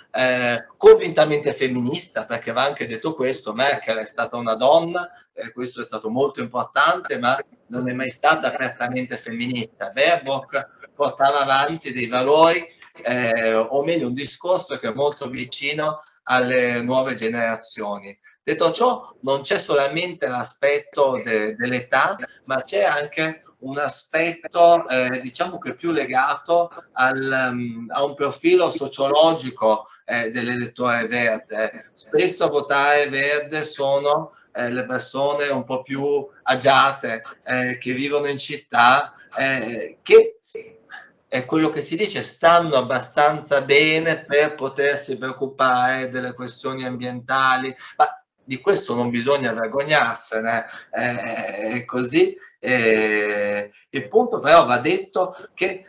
convintamente femminista, perché va anche detto questo, Merkel è stata una donna, questo è stato molto importante, ma non è mai stata apertamente femminista. Baerbock portava avanti dei valori, o meglio un discorso che è molto vicino alle nuove generazioni. Detto ciò, non c'è solamente l'aspetto dell'età, ma c'è anche un aspetto, diciamo che più legato a un profilo sociologico dell'elettore verde. Spesso a votare verde sono le persone un po' più agiate, che vivono in città, che è quello che si dice, stanno abbastanza bene per potersi preoccupare delle questioni ambientali, ma di questo non bisogna vergognarsene, è così. Il punto però va detto che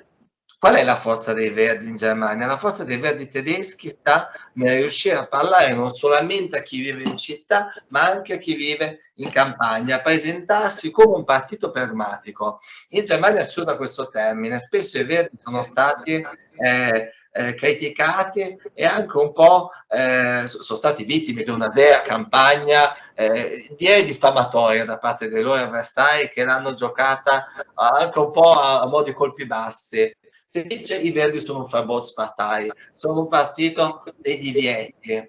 qual è la forza dei Verdi in Germania? La forza dei Verdi tedeschi sta nel riuscire a parlare non solamente a chi vive in città, ma anche a chi vive in campagna, a presentarsi come un partito pragmatico. In Germania si usa questo termine, spesso i Verdi sono stati criticati e anche un po' sono stati vittime di una vera campagna direi diffamatoria da parte dei loro avversari, che l'hanno giocata anche un po' a mo' di colpi bassi. Si dice i Verdi sono un Verbotspartei, sono un partito dei divieti.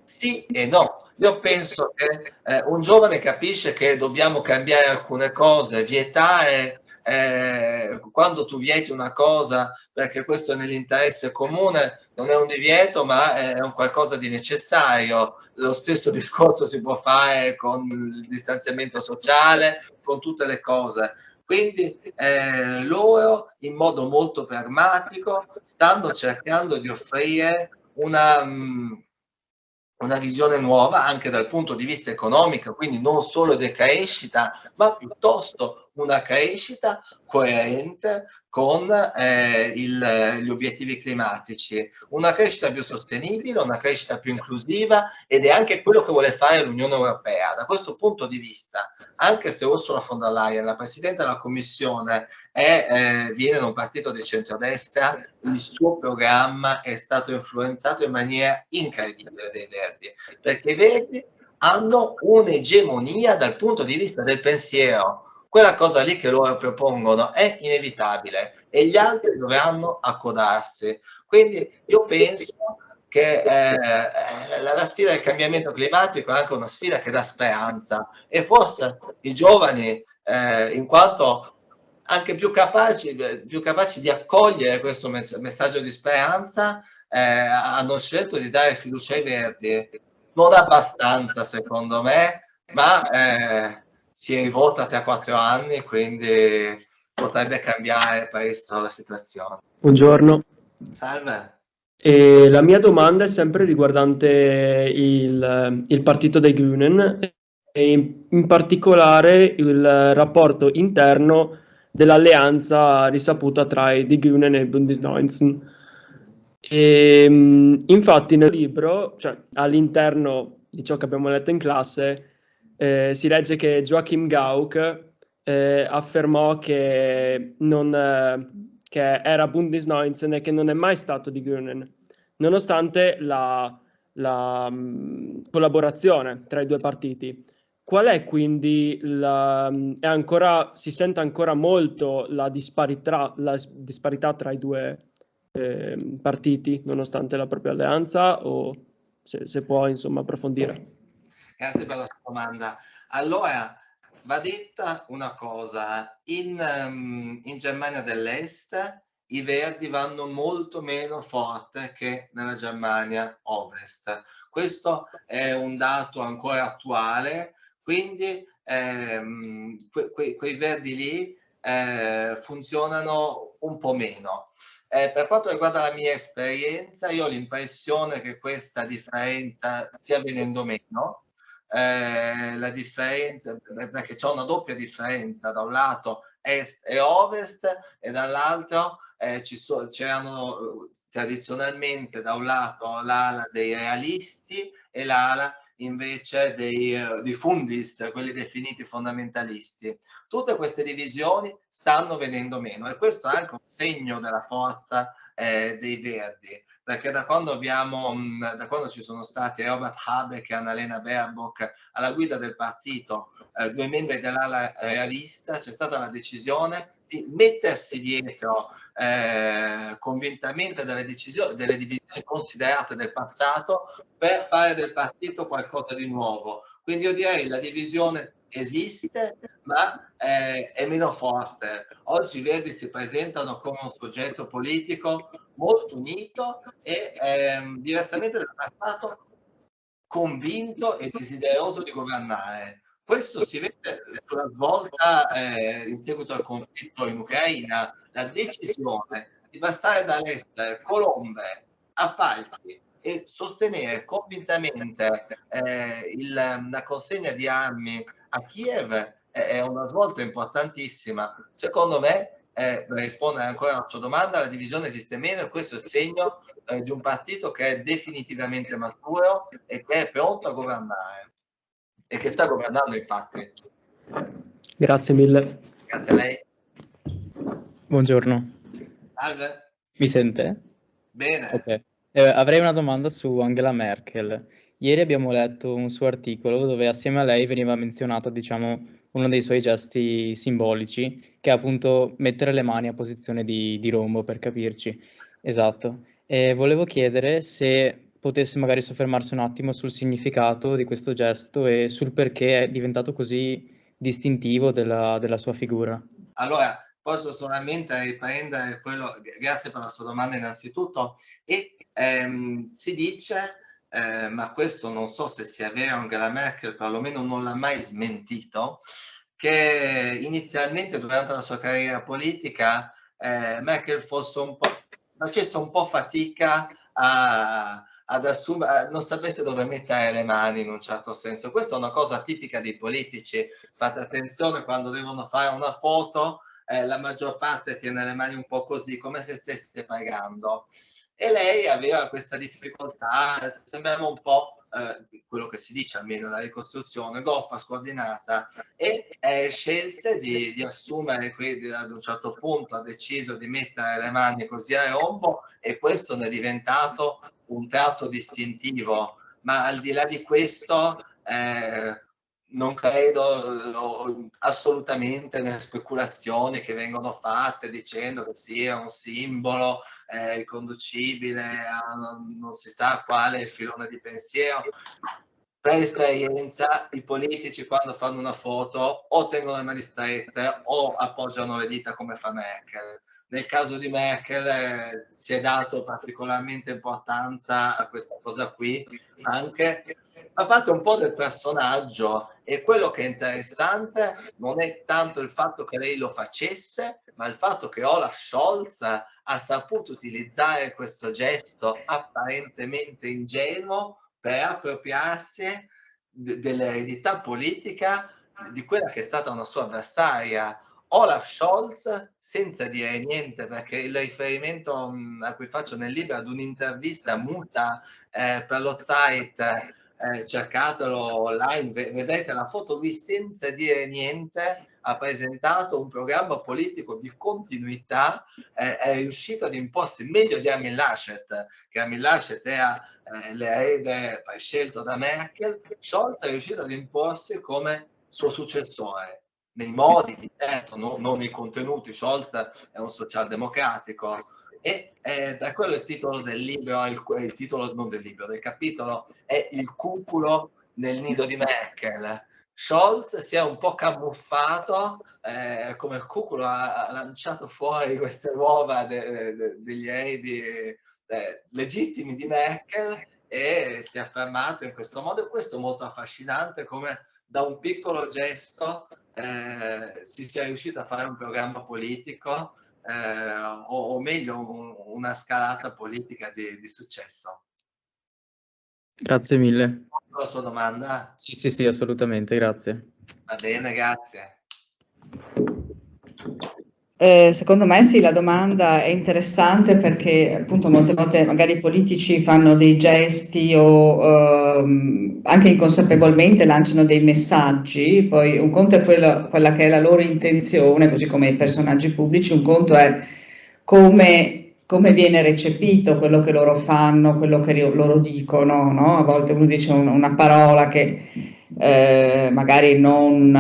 Sì e no. Io penso che un giovane capisce che dobbiamo cambiare alcune cose, vietare, quando tu vieti una cosa perché questo è nell'interesse comune, non è un divieto, ma è un qualcosa di necessario. Lo stesso discorso si può fare con il distanziamento sociale, con tutte le cose. Quindi loro, in modo molto pragmatico, stanno cercando di offrire una visione nuova anche dal punto di vista economico, quindi non solo decrescita, ma piuttosto una crescita coerente con gli obiettivi climatici, una crescita più sostenibile, una crescita più inclusiva, ed è anche quello che vuole fare l'Unione Europea. Da questo punto di vista, anche se Ursula von der Leyen, la Presidente della Commissione, viene da un partito di centrodestra, il suo programma è stato influenzato in maniera incredibile dai Verdi, perché i Verdi hanno un'egemonia dal punto di vista del pensiero. Quella cosa lì che loro propongono è inevitabile e gli altri dovranno accodarsi. Quindi io penso che la sfida del cambiamento climatico è anche una sfida che dà speranza, e forse i giovani, in quanto anche più capaci di accogliere questo messaggio di speranza, hanno scelto di dare fiducia ai Verdi. Non abbastanza, secondo me, ma si rivota tra 4 anni, quindi potrebbe cambiare presto la situazione. Buongiorno. Salve. La mia domanda è sempre riguardante il partito dei Grünen e in particolare il rapporto interno dell'alleanza risaputa tra i Die Grünen e i Bündnis 19. Infatti nel libro, cioè all'interno di ciò che abbiamo letto in classe, si legge che Joachim Gauck affermò che era Bündnis 19 e che non è mai stato di Grünen, nonostante la collaborazione tra i due partiti. Qual è quindi si sente ancora molto la disparità tra i due partiti, nonostante la propria alleanza, o se può insomma approfondire? Grazie per la sua domanda. Allora, va detta una cosa: in Germania dell'Est i Verdi vanno molto meno forte che nella Germania Ovest. Questo è un dato ancora attuale, quindi quei Verdi lì funzionano un po' meno. Per quanto riguarda la mia esperienza, io ho l'impressione che questa differenza stia venendo meno. La differenza, perché c'è una doppia differenza: da un lato est e ovest, e dall'altro c'erano tradizionalmente da un lato l'ala dei realisti e l'ala invece dei fundis, quelli definiti fondamentalisti. Tutte queste divisioni stanno venendo meno, e questo è anche un segno della forza dei Verdi, perché da quando ci sono stati Robert Habeck e Annalena Baerbock alla guida del partito, due membri dell'ala realista, c'è stata la decisione di mettersi dietro convintamente delle divisioni considerate del passato, per fare del partito qualcosa di nuovo. Quindi io direi la divisione esiste, ma è meno forte. Oggi i Verdi si presentano come un soggetto politico molto unito e diversamente dal passato convinto e desideroso di governare. Questo si vede sulla svolta in seguito al conflitto in Ucraina, la decisione di passare dall'est colombe a falchi e sostenere convintamente la consegna di armi a Kiev è una svolta importantissima. Secondo me, per rispondere ancora alla sua domanda, la divisione esiste meno, e questo è il segno di un partito che è definitivamente maturo e che è pronto a governare, e che sta governando infatti. Grazie mille. Grazie a lei. Buongiorno. Salve. Mi sente? Bene. Ok. Avrei una domanda su Angela Merkel. Ieri abbiamo letto un suo articolo dove assieme a lei veniva menzionata, diciamo, uno dei suoi gesti simbolici, che è appunto mettere le mani a posizione di rombo, per capirci. Esatto. E volevo chiedere se potesse magari soffermarsi un attimo sul significato di questo gesto e sul perché è diventato così distintivo della sua figura. Allora, posso solamente riprendere quello, grazie per la sua domanda innanzitutto, e si dice, ma questo non so se sia vero, Angela Merkel perlomeno non l'ha mai smentito, che inizialmente durante la sua carriera politica Merkel facesse un po' fatica a ad assumere, non sapesse dove mettere le mani in un certo senso. Questa è una cosa tipica dei politici, fate attenzione quando devono fare una foto, la maggior parte tiene le mani un po' così, come se stesse pregando. E lei aveva questa difficoltà, sembrava un po' quello che si dice almeno la ricostruzione, goffa, scordinata, e scelse di assumere, quindi ad un certo punto ha deciso di mettere le mani così a rombo, e questo ne è diventato un tratto distintivo. Ma al di là di questo non credo assolutamente nelle speculazioni che vengono fatte dicendo che sia un simbolo riconducibile a non si sa quale filone di pensiero. Per esperienza, i politici quando fanno una foto o tengono le mani strette o appoggiano le dita come fa Merkel. Nel caso di Merkel si è dato particolarmente importanza a questa cosa qui, anche a parte un po' del personaggio, e quello che è interessante non è tanto il fatto che lei lo facesse, ma il fatto che Olaf Scholz ha saputo utilizzare questo gesto apparentemente ingenuo per appropriarsi dell'eredità politica di quella che è stata una sua avversaria. Olaf Scholz, senza dire niente, perché il riferimento a cui faccio nel libro ad un'intervista muta per lo Zeit, cercatelo online, vedete la foto, lui senza dire niente ha presentato un programma politico di continuità, è riuscito ad imporsi meglio di Armin Laschet, che Armin Laschet era l'erede scelto da Merkel. Scholz è riuscito ad imporsi come suo successore, nei modi, certo, non nei contenuti. Scholz è un socialdemocratico, e per quello il titolo del libro, il titolo non del libro, del capitolo è Il cuculo nel nido di Merkel. Scholz si è un po' camuffato, come il cuculo ha lanciato fuori queste uova degli eredi legittimi di Merkel, e si è affermato in questo modo. E questo è molto affascinante, come da un piccolo gesto si sia riuscito a fare un programma politico, o meglio una scalata politica di successo. Grazie mille. La sua domanda? Sì, assolutamente, grazie. Va bene, grazie. Secondo me sì, la domanda è interessante perché appunto molte volte magari i politici fanno dei gesti o anche inconsapevolmente lanciano dei messaggi, poi un conto è quella che è la loro intenzione, così come i personaggi pubblici, un conto è come viene recepito quello che loro fanno, quello che loro dicono, no? A volte uno dice una parola che magari non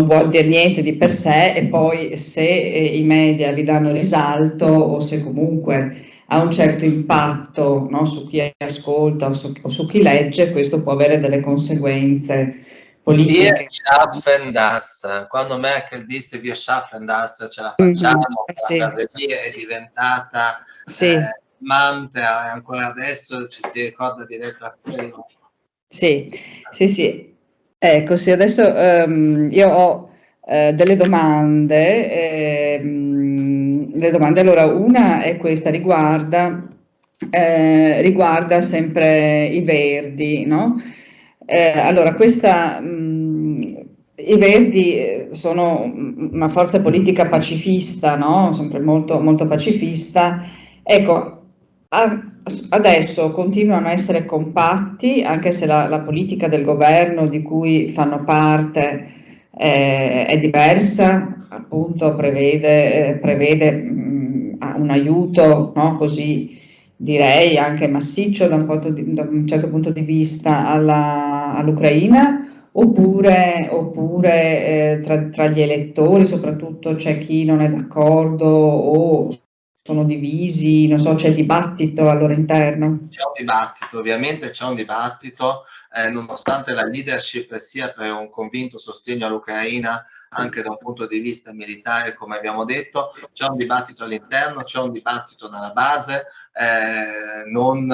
vuol dire niente di per sé, e poi se i media vi danno risalto o se comunque ha un certo impatto, no, su chi ascolta o su chi legge, questo può avere delle conseguenze politiche. Wir schaffen das. Quando Merkel disse wir schaffen das, ce la facciamo, sì. la Verdi è diventata sì. mantra, e ancora adesso ci si ricorda di letto a quello. Sì. Ecco, sì, adesso io ho delle domande. Allora, una è questa, riguarda sempre i Verdi, no? Allora, i Verdi sono una forza politica pacifista, no? Sempre molto, molto pacifista. Ecco, adesso continuano a essere compatti, anche se la politica del governo di cui fanno parte è diversa, appunto prevede un aiuto, no? Così direi anche massiccio da un certo punto di vista all'Ucraina, oppure tra gli elettori soprattutto c'è chi non è d'accordo o sono divisi, non so, c'è dibattito al loro interno? C'è un dibattito, ovviamente c'è un dibattito, nonostante la leadership sia per un convinto sostegno all'Ucraina anche da un punto di vista militare, come abbiamo detto, c'è un dibattito all'interno, c'è un dibattito nella base, non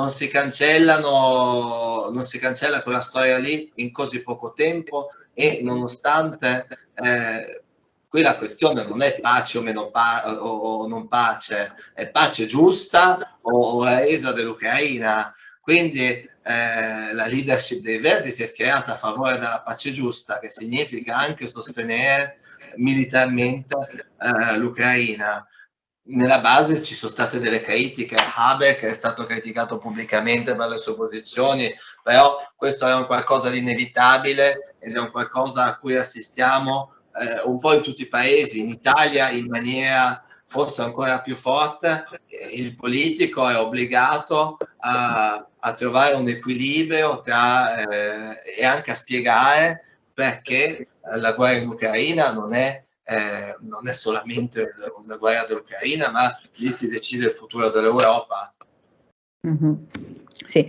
si cancella quella storia lì in così poco tempo, e nonostante Qui la questione non è pace o meno o non pace, è pace giusta o resa dell'Ucraina. Quindi la leadership dei Verdi si è schierata a favore della pace giusta, che significa anche sostenere militarmente l'Ucraina. Nella base ci sono state delle critiche, Habeck è stato criticato pubblicamente per le sue posizioni, però questo è un qualcosa di inevitabile ed è un qualcosa a cui assistiamo un po' in tutti i paesi, in Italia in maniera forse ancora più forte. Il politico è obbligato a trovare un equilibrio e anche a spiegare perché la guerra in Ucraina non è solamente la guerra dell'Ucraina, ma lì si decide il futuro dell'Europa. Mm-hmm. Sì.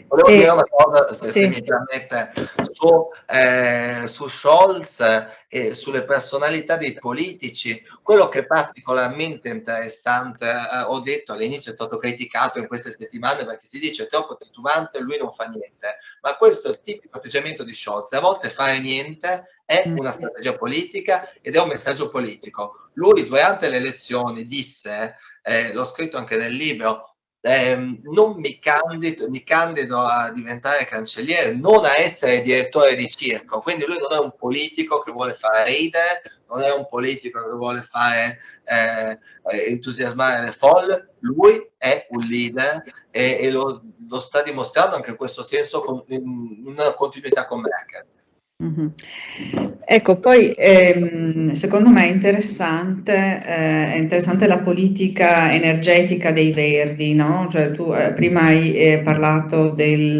Volevo dire una cosa, se mi permette, su Scholz e sulle personalità dei politici. Quello che è particolarmente interessante, ho detto all'inizio, è stato criticato in queste settimane perché si dice troppo titubante, lui non fa niente, ma questo è il tipico atteggiamento di Scholz. A volte fare niente è una strategia politica ed è un messaggio politico. Lui durante le elezioni disse, l'ho scritto anche nel libro, non mi candido a diventare cancelliere, non a essere direttore di circo. Quindi lui non è un politico che vuole fare ridere, non è un politico che vuole fare entusiasmare le folle. Lui è un leader e lo sta dimostrando anche in questo senso con una continuità con Merkel. Mm-hmm. Ecco, poi secondo me è interessante la politica energetica dei Verdi, no? Cioè, tu prima hai parlato di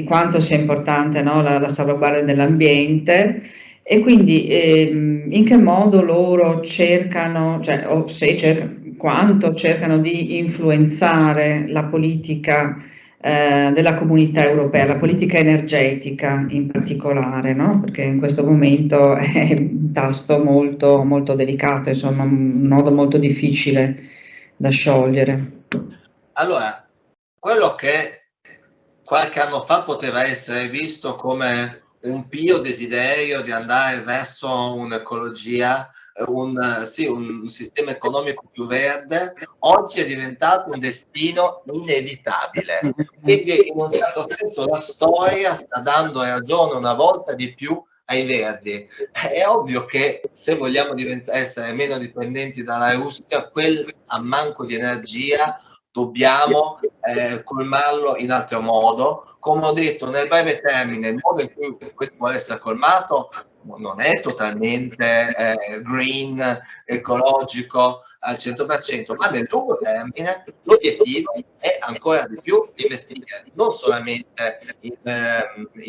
quanto sia importante, no? La salvaguardia dell'ambiente, e quindi in che modo loro cercano, cioè, o se quanto cercano di influenzare la politica della comunità europea, la politica energetica in particolare, no? Perché in questo momento è un tasto molto, molto delicato, insomma, un nodo molto difficile da sciogliere. Allora, quello che qualche anno fa poteva essere visto come un pio desiderio di andare verso un'ecologia, un sistema economico più verde, oggi è diventato un destino inevitabile. Quindi in un certo senso la storia sta dando ragione una volta di più ai Verdi. È ovvio che se vogliamo essere meno dipendenti dalla Russia, quel ammanco di energia dobbiamo colmarlo in altro modo. Come ho detto, nel breve termine, il modo in cui questo vuole essere colmato non è totalmente green, ecologico al 100%, ma nel lungo termine l'obiettivo è ancora di più investire non solamente in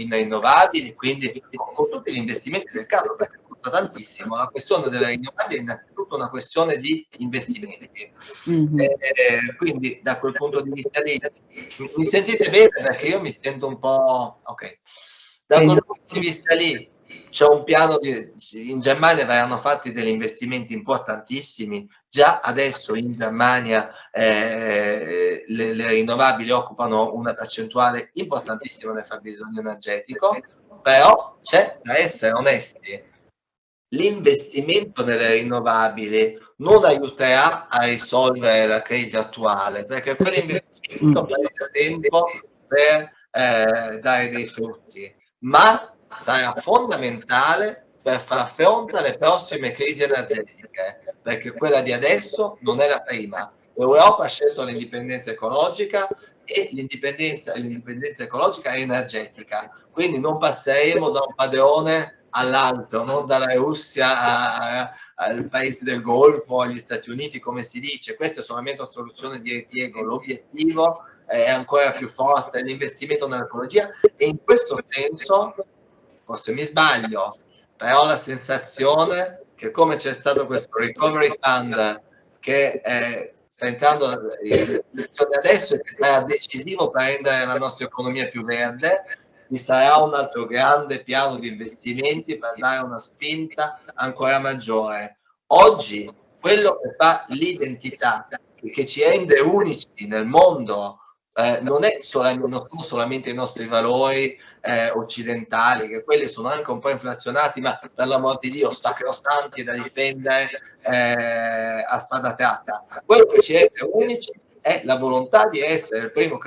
rinnovabili, quindi con tutti gli investimenti del caso, perché costa tantissimo. La questione delle rinnovabili è innanzitutto una questione di investimenti. Quindi da quel punto di vista lì mi sentite bene, perché io mi sento un po' ok. Da quel punto di vista lì c'è un piano in Germania verranno fatti degli investimenti importantissimi. Già adesso in Germania le rinnovabili occupano una percentuale importantissima del fabbisogno energetico, però c'è da essere onesti. L'investimento nelle rinnovabili non aiuterà a risolvere la crisi attuale, perché quell'investimento prende tempo per dare dei frutti, ma sarà fondamentale per far fronte alle prossime crisi energetiche, perché quella di adesso non è la prima. L'Europa ha scelto l'indipendenza ecologica e l'indipendenza ecologica e energetica, quindi non passeremo da un padrone all'altro, non dalla Russia ai paesi del Golfo, agli Stati Uniti, come si dice. Questa è solamente una soluzione di ripiego. L'obiettivo è ancora più forte, l'investimento nell'ecologia, e in questo senso, forse mi sbaglio, però la sensazione che come c'è stato questo recovery fund che sta entrando adesso e che sarà decisivo per rendere la nostra economia più verde, ci sarà un altro grande piano di investimenti per dare una spinta ancora maggiore. Oggi quello che fa l'identità, che ci rende unici nel mondo non sono solamente i nostri valori occidentali, che quelli sono anche un po' inflazionati, ma per l'amor di Dio sacrosanti da difendere a spada tratta. Quello che ci rende unici è la volontà di essere il primo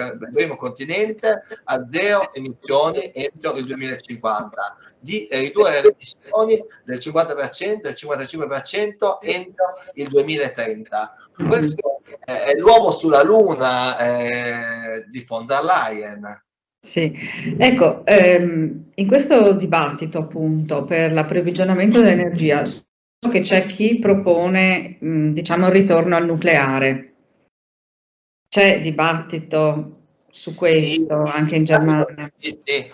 continente a zero emissioni entro il 2050, di ridurre le emissioni del 50%, del 55% entro il 2030. Questo è l'uomo sulla luna di von der Leyen. Sì, ecco, in questo dibattito appunto per l'approvvigionamento dell'energia, so che c'è chi propone, diciamo, il ritorno al nucleare. C'è dibattito su questo anche in Germania? Sì.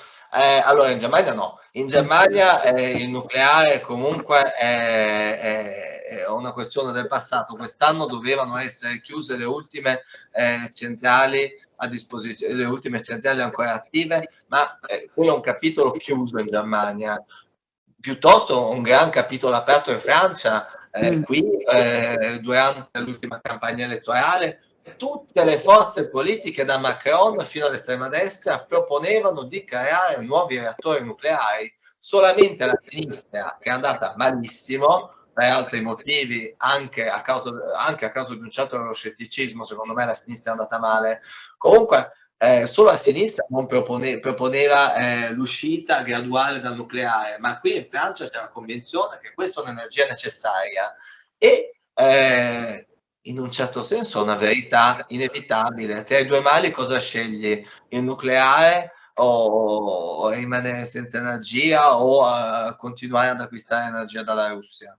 Allora, in Germania no. In Germania il nucleare comunque è una questione del passato. Quest'anno dovevano essere chiuse le ultime centrali a disposizione, le ultime centrali ancora attive, ma quello è un capitolo chiuso in Germania. Piuttosto un gran capitolo aperto in Francia. Qui durante l'ultima campagna elettorale tutte le forze politiche da Macron fino all'estrema destra proponevano di creare nuovi reattori nucleari. Solamente la sinistra, che è andata malissimo per altri motivi, anche a causa di un certo euroscetticismo, secondo me la sinistra è andata male. Comunque solo la sinistra non proponeva l'uscita graduale dal nucleare, ma qui in Francia c'è la convinzione che questa è un'energia necessaria e in un certo senso è una verità inevitabile. Tra i due mali cosa scegli? Il nucleare o rimanere senza energia o continuare ad acquistare energia dalla Russia?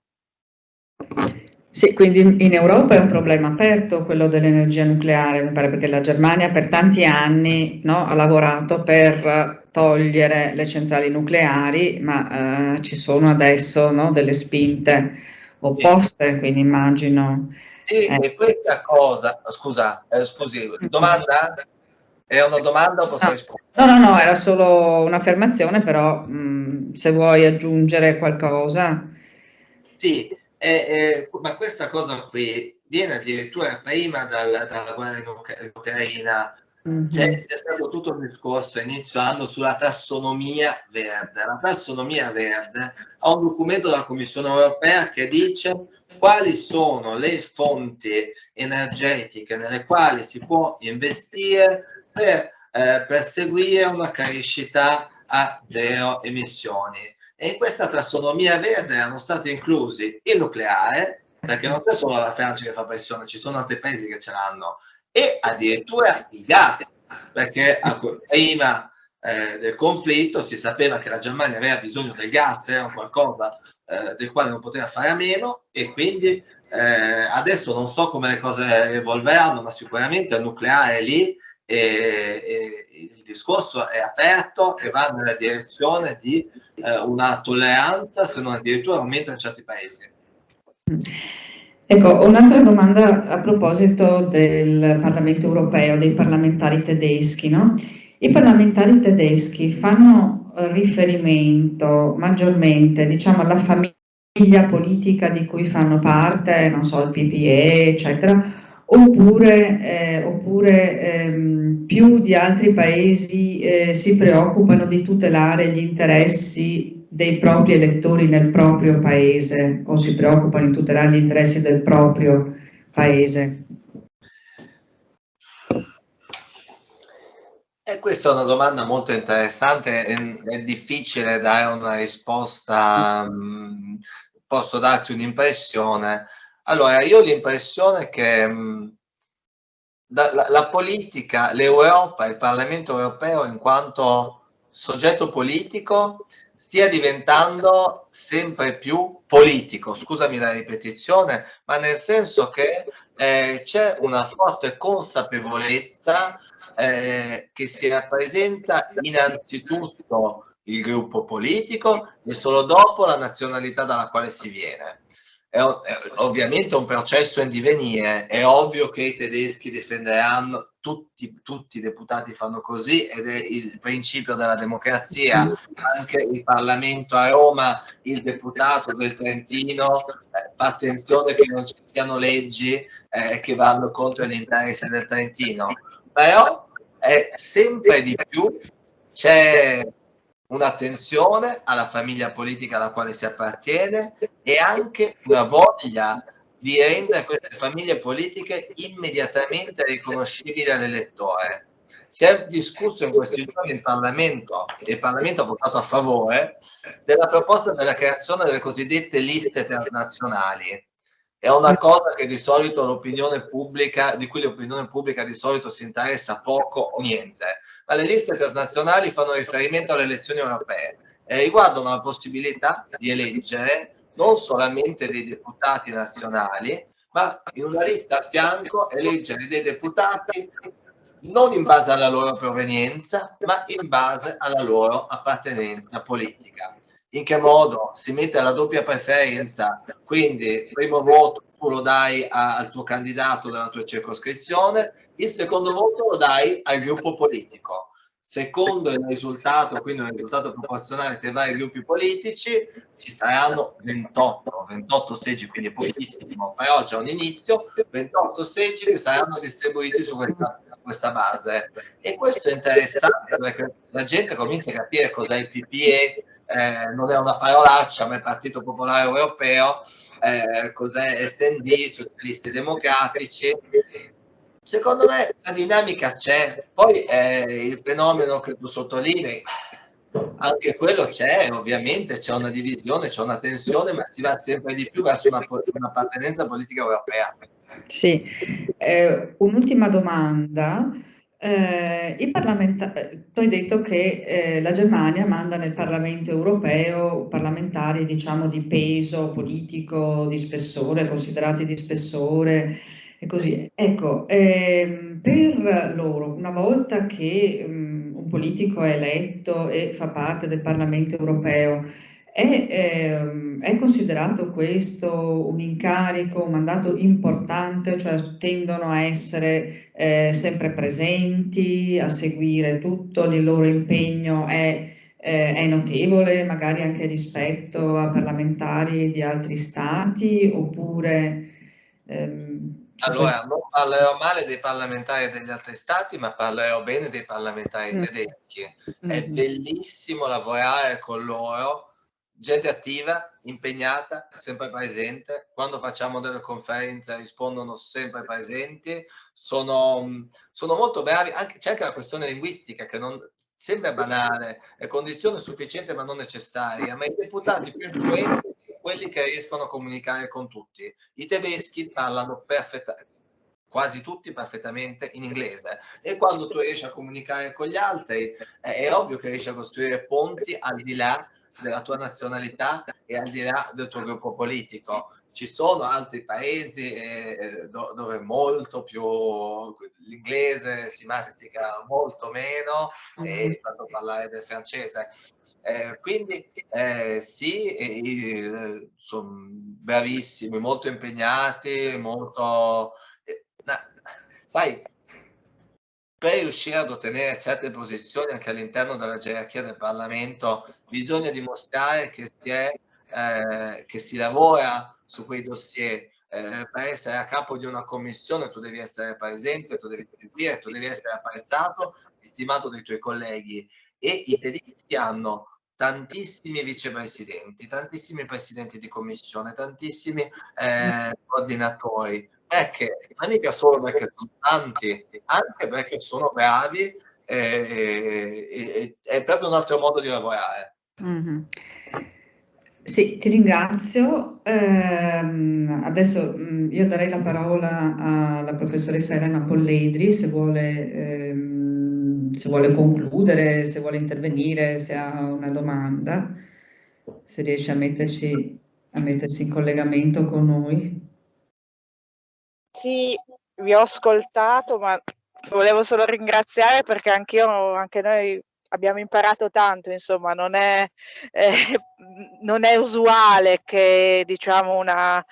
Sì, quindi in Europa è un problema aperto quello dell'energia nucleare, mi pare, perché la Germania per tanti anni, no, ha lavorato per togliere le centrali nucleari, ma ci sono adesso, no, delle spinte opposte, quindi immagino. Sì, e questa cosa, scusi, domanda? È una domanda o posso rispondere? No, era solo un'affermazione, però se vuoi aggiungere qualcosa. Sì, ma questa cosa qui viene addirittura prima dalla guerra in Ucraina. C'è stato tutto un discorso inizio anno sulla tassonomia verde. La tassonomia verde ha un documento della Commissione europea che dice quali sono le fonti energetiche nelle quali si può investire per perseguire una crescita a zero emissioni. E in questa tassonomia verde erano stati inclusi il nucleare, perché non c'è solo la Francia che fa pressione, ci sono altri paesi che ce l'hanno, e addirittura il gas, perché prima del conflitto si sapeva che la Germania aveva bisogno del gas, era un qualcosa del quale non poteva fare a meno, e quindi adesso non so come le cose evolveranno, ma sicuramente il nucleare è lì e il discorso è aperto e va nella direzione di una tolleranza, se non addirittura un aumento in certi paesi. Ecco, un'altra domanda a proposito del Parlamento europeo, dei parlamentari tedeschi, no? I parlamentari tedeschi fanno riferimento maggiormente, diciamo, alla famiglia politica di cui fanno parte, non so, il PPE, eccetera, oppure più di altri paesi si preoccupano di tutelare gli interessi dei propri elettori nel proprio paese o si preoccupano di tutelare gli interessi del proprio paese? Questa è una domanda molto interessante, è difficile dare una risposta, posso darti un'impressione. Allora, io ho l'impressione che la politica, l'Europa, il Parlamento europeo in quanto soggetto politico stia diventando sempre più politico, scusami la ripetizione, ma nel senso che c'è una forte consapevolezza che si rappresenta innanzitutto il gruppo politico e solo dopo la nazionalità dalla quale si viene. È ovviamente un processo in divenire, è ovvio che i tedeschi difenderanno, tutti i deputati fanno così ed è il principio della democrazia, anche il Parlamento a Roma, il deputato del Trentino fa attenzione che non ci siano leggi che vanno contro gli interessi del Trentino, però sempre di più c'è un'attenzione alla famiglia politica alla quale si appartiene e anche una voglia di rendere queste famiglie politiche immediatamente riconoscibili all'elettore. Si è discusso in questi giorni in Parlamento, e il Parlamento ha votato a favore, della proposta della creazione delle cosiddette liste transnazionali. È una cosa che di solito l'opinione pubblica, di cui l'opinione pubblica di solito si interessa poco o niente, ma le liste transnazionali fanno riferimento alle elezioni europee e riguardano la possibilità di eleggere non solamente dei deputati nazionali, ma in una lista a fianco eleggere dei deputati non in base alla loro provenienza, ma in base alla loro appartenenza politica. In che modo? Si mette la doppia preferenza, quindi il primo voto tu lo dai al tuo candidato della tua circoscrizione, il secondo voto lo dai al gruppo politico. Secondo il risultato, quindi un risultato proporzionale tra i vari gruppi politici, ci saranno 28 seggi, quindi pochissimo, però già un inizio, 28 seggi che saranno distribuiti su questa base. E questo è interessante perché la gente comincia a capire cos'è il PPE, non è una parolaccia, ma è Partito Popolare Europeo, cos'è SD, Socialisti Democratici. Secondo me la dinamica c'è, poi il fenomeno che tu sottolinei, anche quello c'è, ovviamente c'è una divisione, c'è una tensione, ma si va sempre di più verso un'appartenenza politica europea. Sì, un'ultima domanda. Tu hai detto che la Germania manda nel Parlamento europeo parlamentari, diciamo, di peso politico, di spessore, considerati di spessore e così. Ecco, per loro, una volta che un politico è eletto e fa parte del Parlamento europeo, è considerato questo un incarico, un mandato importante, cioè tendono a essere sempre presenti, a seguire tutto, il loro impegno è notevole, magari anche rispetto a parlamentari di altri stati, oppure... Allora, non parlerò male dei parlamentari degli altri stati, ma parlerò bene dei parlamentari tedeschi. È bellissimo lavorare con loro, gente attiva, impegnata, sempre presente. Quando facciamo delle conferenze rispondono sempre presenti, sono molto bravi. C'è anche la questione linguistica che non sembra banale, è condizione sufficiente ma non necessaria, ma i deputati più influenti quelli che riescono a comunicare con tutti. I tedeschi parlano quasi tutti perfettamente in inglese, e quando tu riesci a comunicare con gli altri è ovvio che riesci a costruire ponti al di là della tua nazionalità e al di là del tuo gruppo politico. Ci sono altri paesi dove molto più l'inglese si mastica molto meno, e tanto parlare del francese. Quindi sì, sono bravissimi, molto impegnati, molto... sai, per riuscire ad ottenere certe posizioni anche all'interno della gerarchia del Parlamento bisogna dimostrare che si lavora su quei dossier. Per essere a capo di una commissione tu devi essere presente, tu devi seguire, tu devi essere apprezzato, stimato dai tuoi colleghi, e i tedeschi hanno tantissimi vicepresidenti, tantissimi presidenti di commissione, tantissimi coordinatori, perché non è mica solo perché sono tanti, anche perché sono bravi, è proprio un altro modo di lavorare. Mm-hmm. Sì, ti ringrazio. Adesso io darei la parola alla professoressa Elena Polledri se vuole concludere, se vuole intervenire, se ha una domanda, se riesce a mettersi in collegamento con noi. Sì, vi ho ascoltato, ma volevo solo ringraziare perché anche noi abbiamo imparato tanto, insomma, non è usuale che, diciamo, una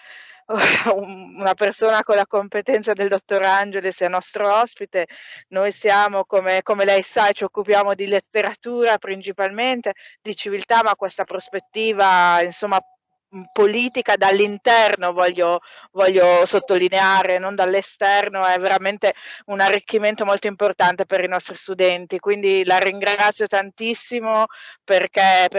persona con la competenza del dottor Angeli sia nostro ospite. Noi siamo, come lei sa, ci occupiamo di letteratura principalmente, di civiltà, ma questa prospettiva, insomma, politica dall'interno, voglio sottolineare, non dall'esterno, è veramente un arricchimento molto importante per i nostri studenti, quindi la ringrazio tantissimo per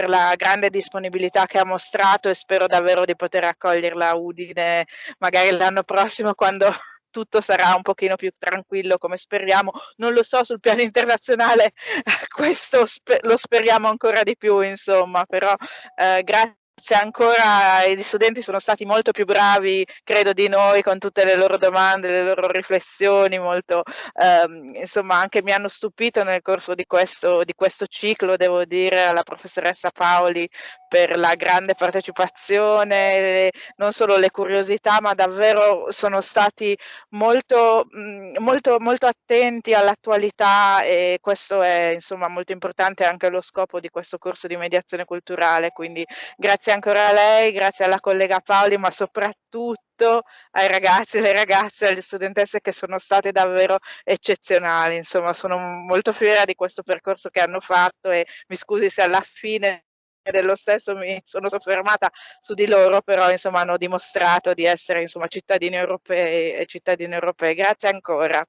la grande disponibilità che ha mostrato e spero davvero di poter accoglierla a Udine magari l'anno prossimo, quando tutto sarà un pochino più tranquillo, come speriamo. Non lo so, sul piano internazionale questo lo speriamo ancora di più, insomma, però grazie ancora, gli studenti sono stati molto più bravi, credo, di noi, con tutte le loro domande, le loro riflessioni, molto, insomma, anche mi hanno stupito nel corso di questo ciclo, devo dire alla professoressa Paoli per la grande partecipazione, non solo le curiosità, ma davvero sono stati molto attenti all'attualità, e questo è, insomma, molto importante, anche lo scopo di questo corso di mediazione culturale. Quindi grazie ancora a lei, grazie alla collega Paoli, ma soprattutto ai ragazzi e alle ragazze, alle studentesse, che sono state davvero eccezionali. Insomma, sono molto fiera di questo percorso che hanno fatto, e mi scusi se alla fine dello stesso mi sono soffermata su di loro, però insomma hanno dimostrato di essere, insomma, cittadini europei e cittadine europee. Grazie ancora.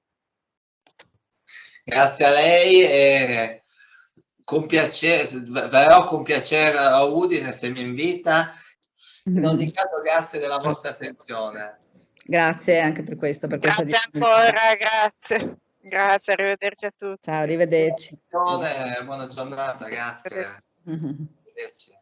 Grazie a lei, e con piacere, verrò con piacere a Udine se mi invita. In ogni caso, grazie della vostra attenzione. Grazie anche per questo, per questa Grazie disponibilità. ancora, grazie, arrivederci a tutti. Ciao, arrivederci. Buona giornata, grazie. Arrivederci.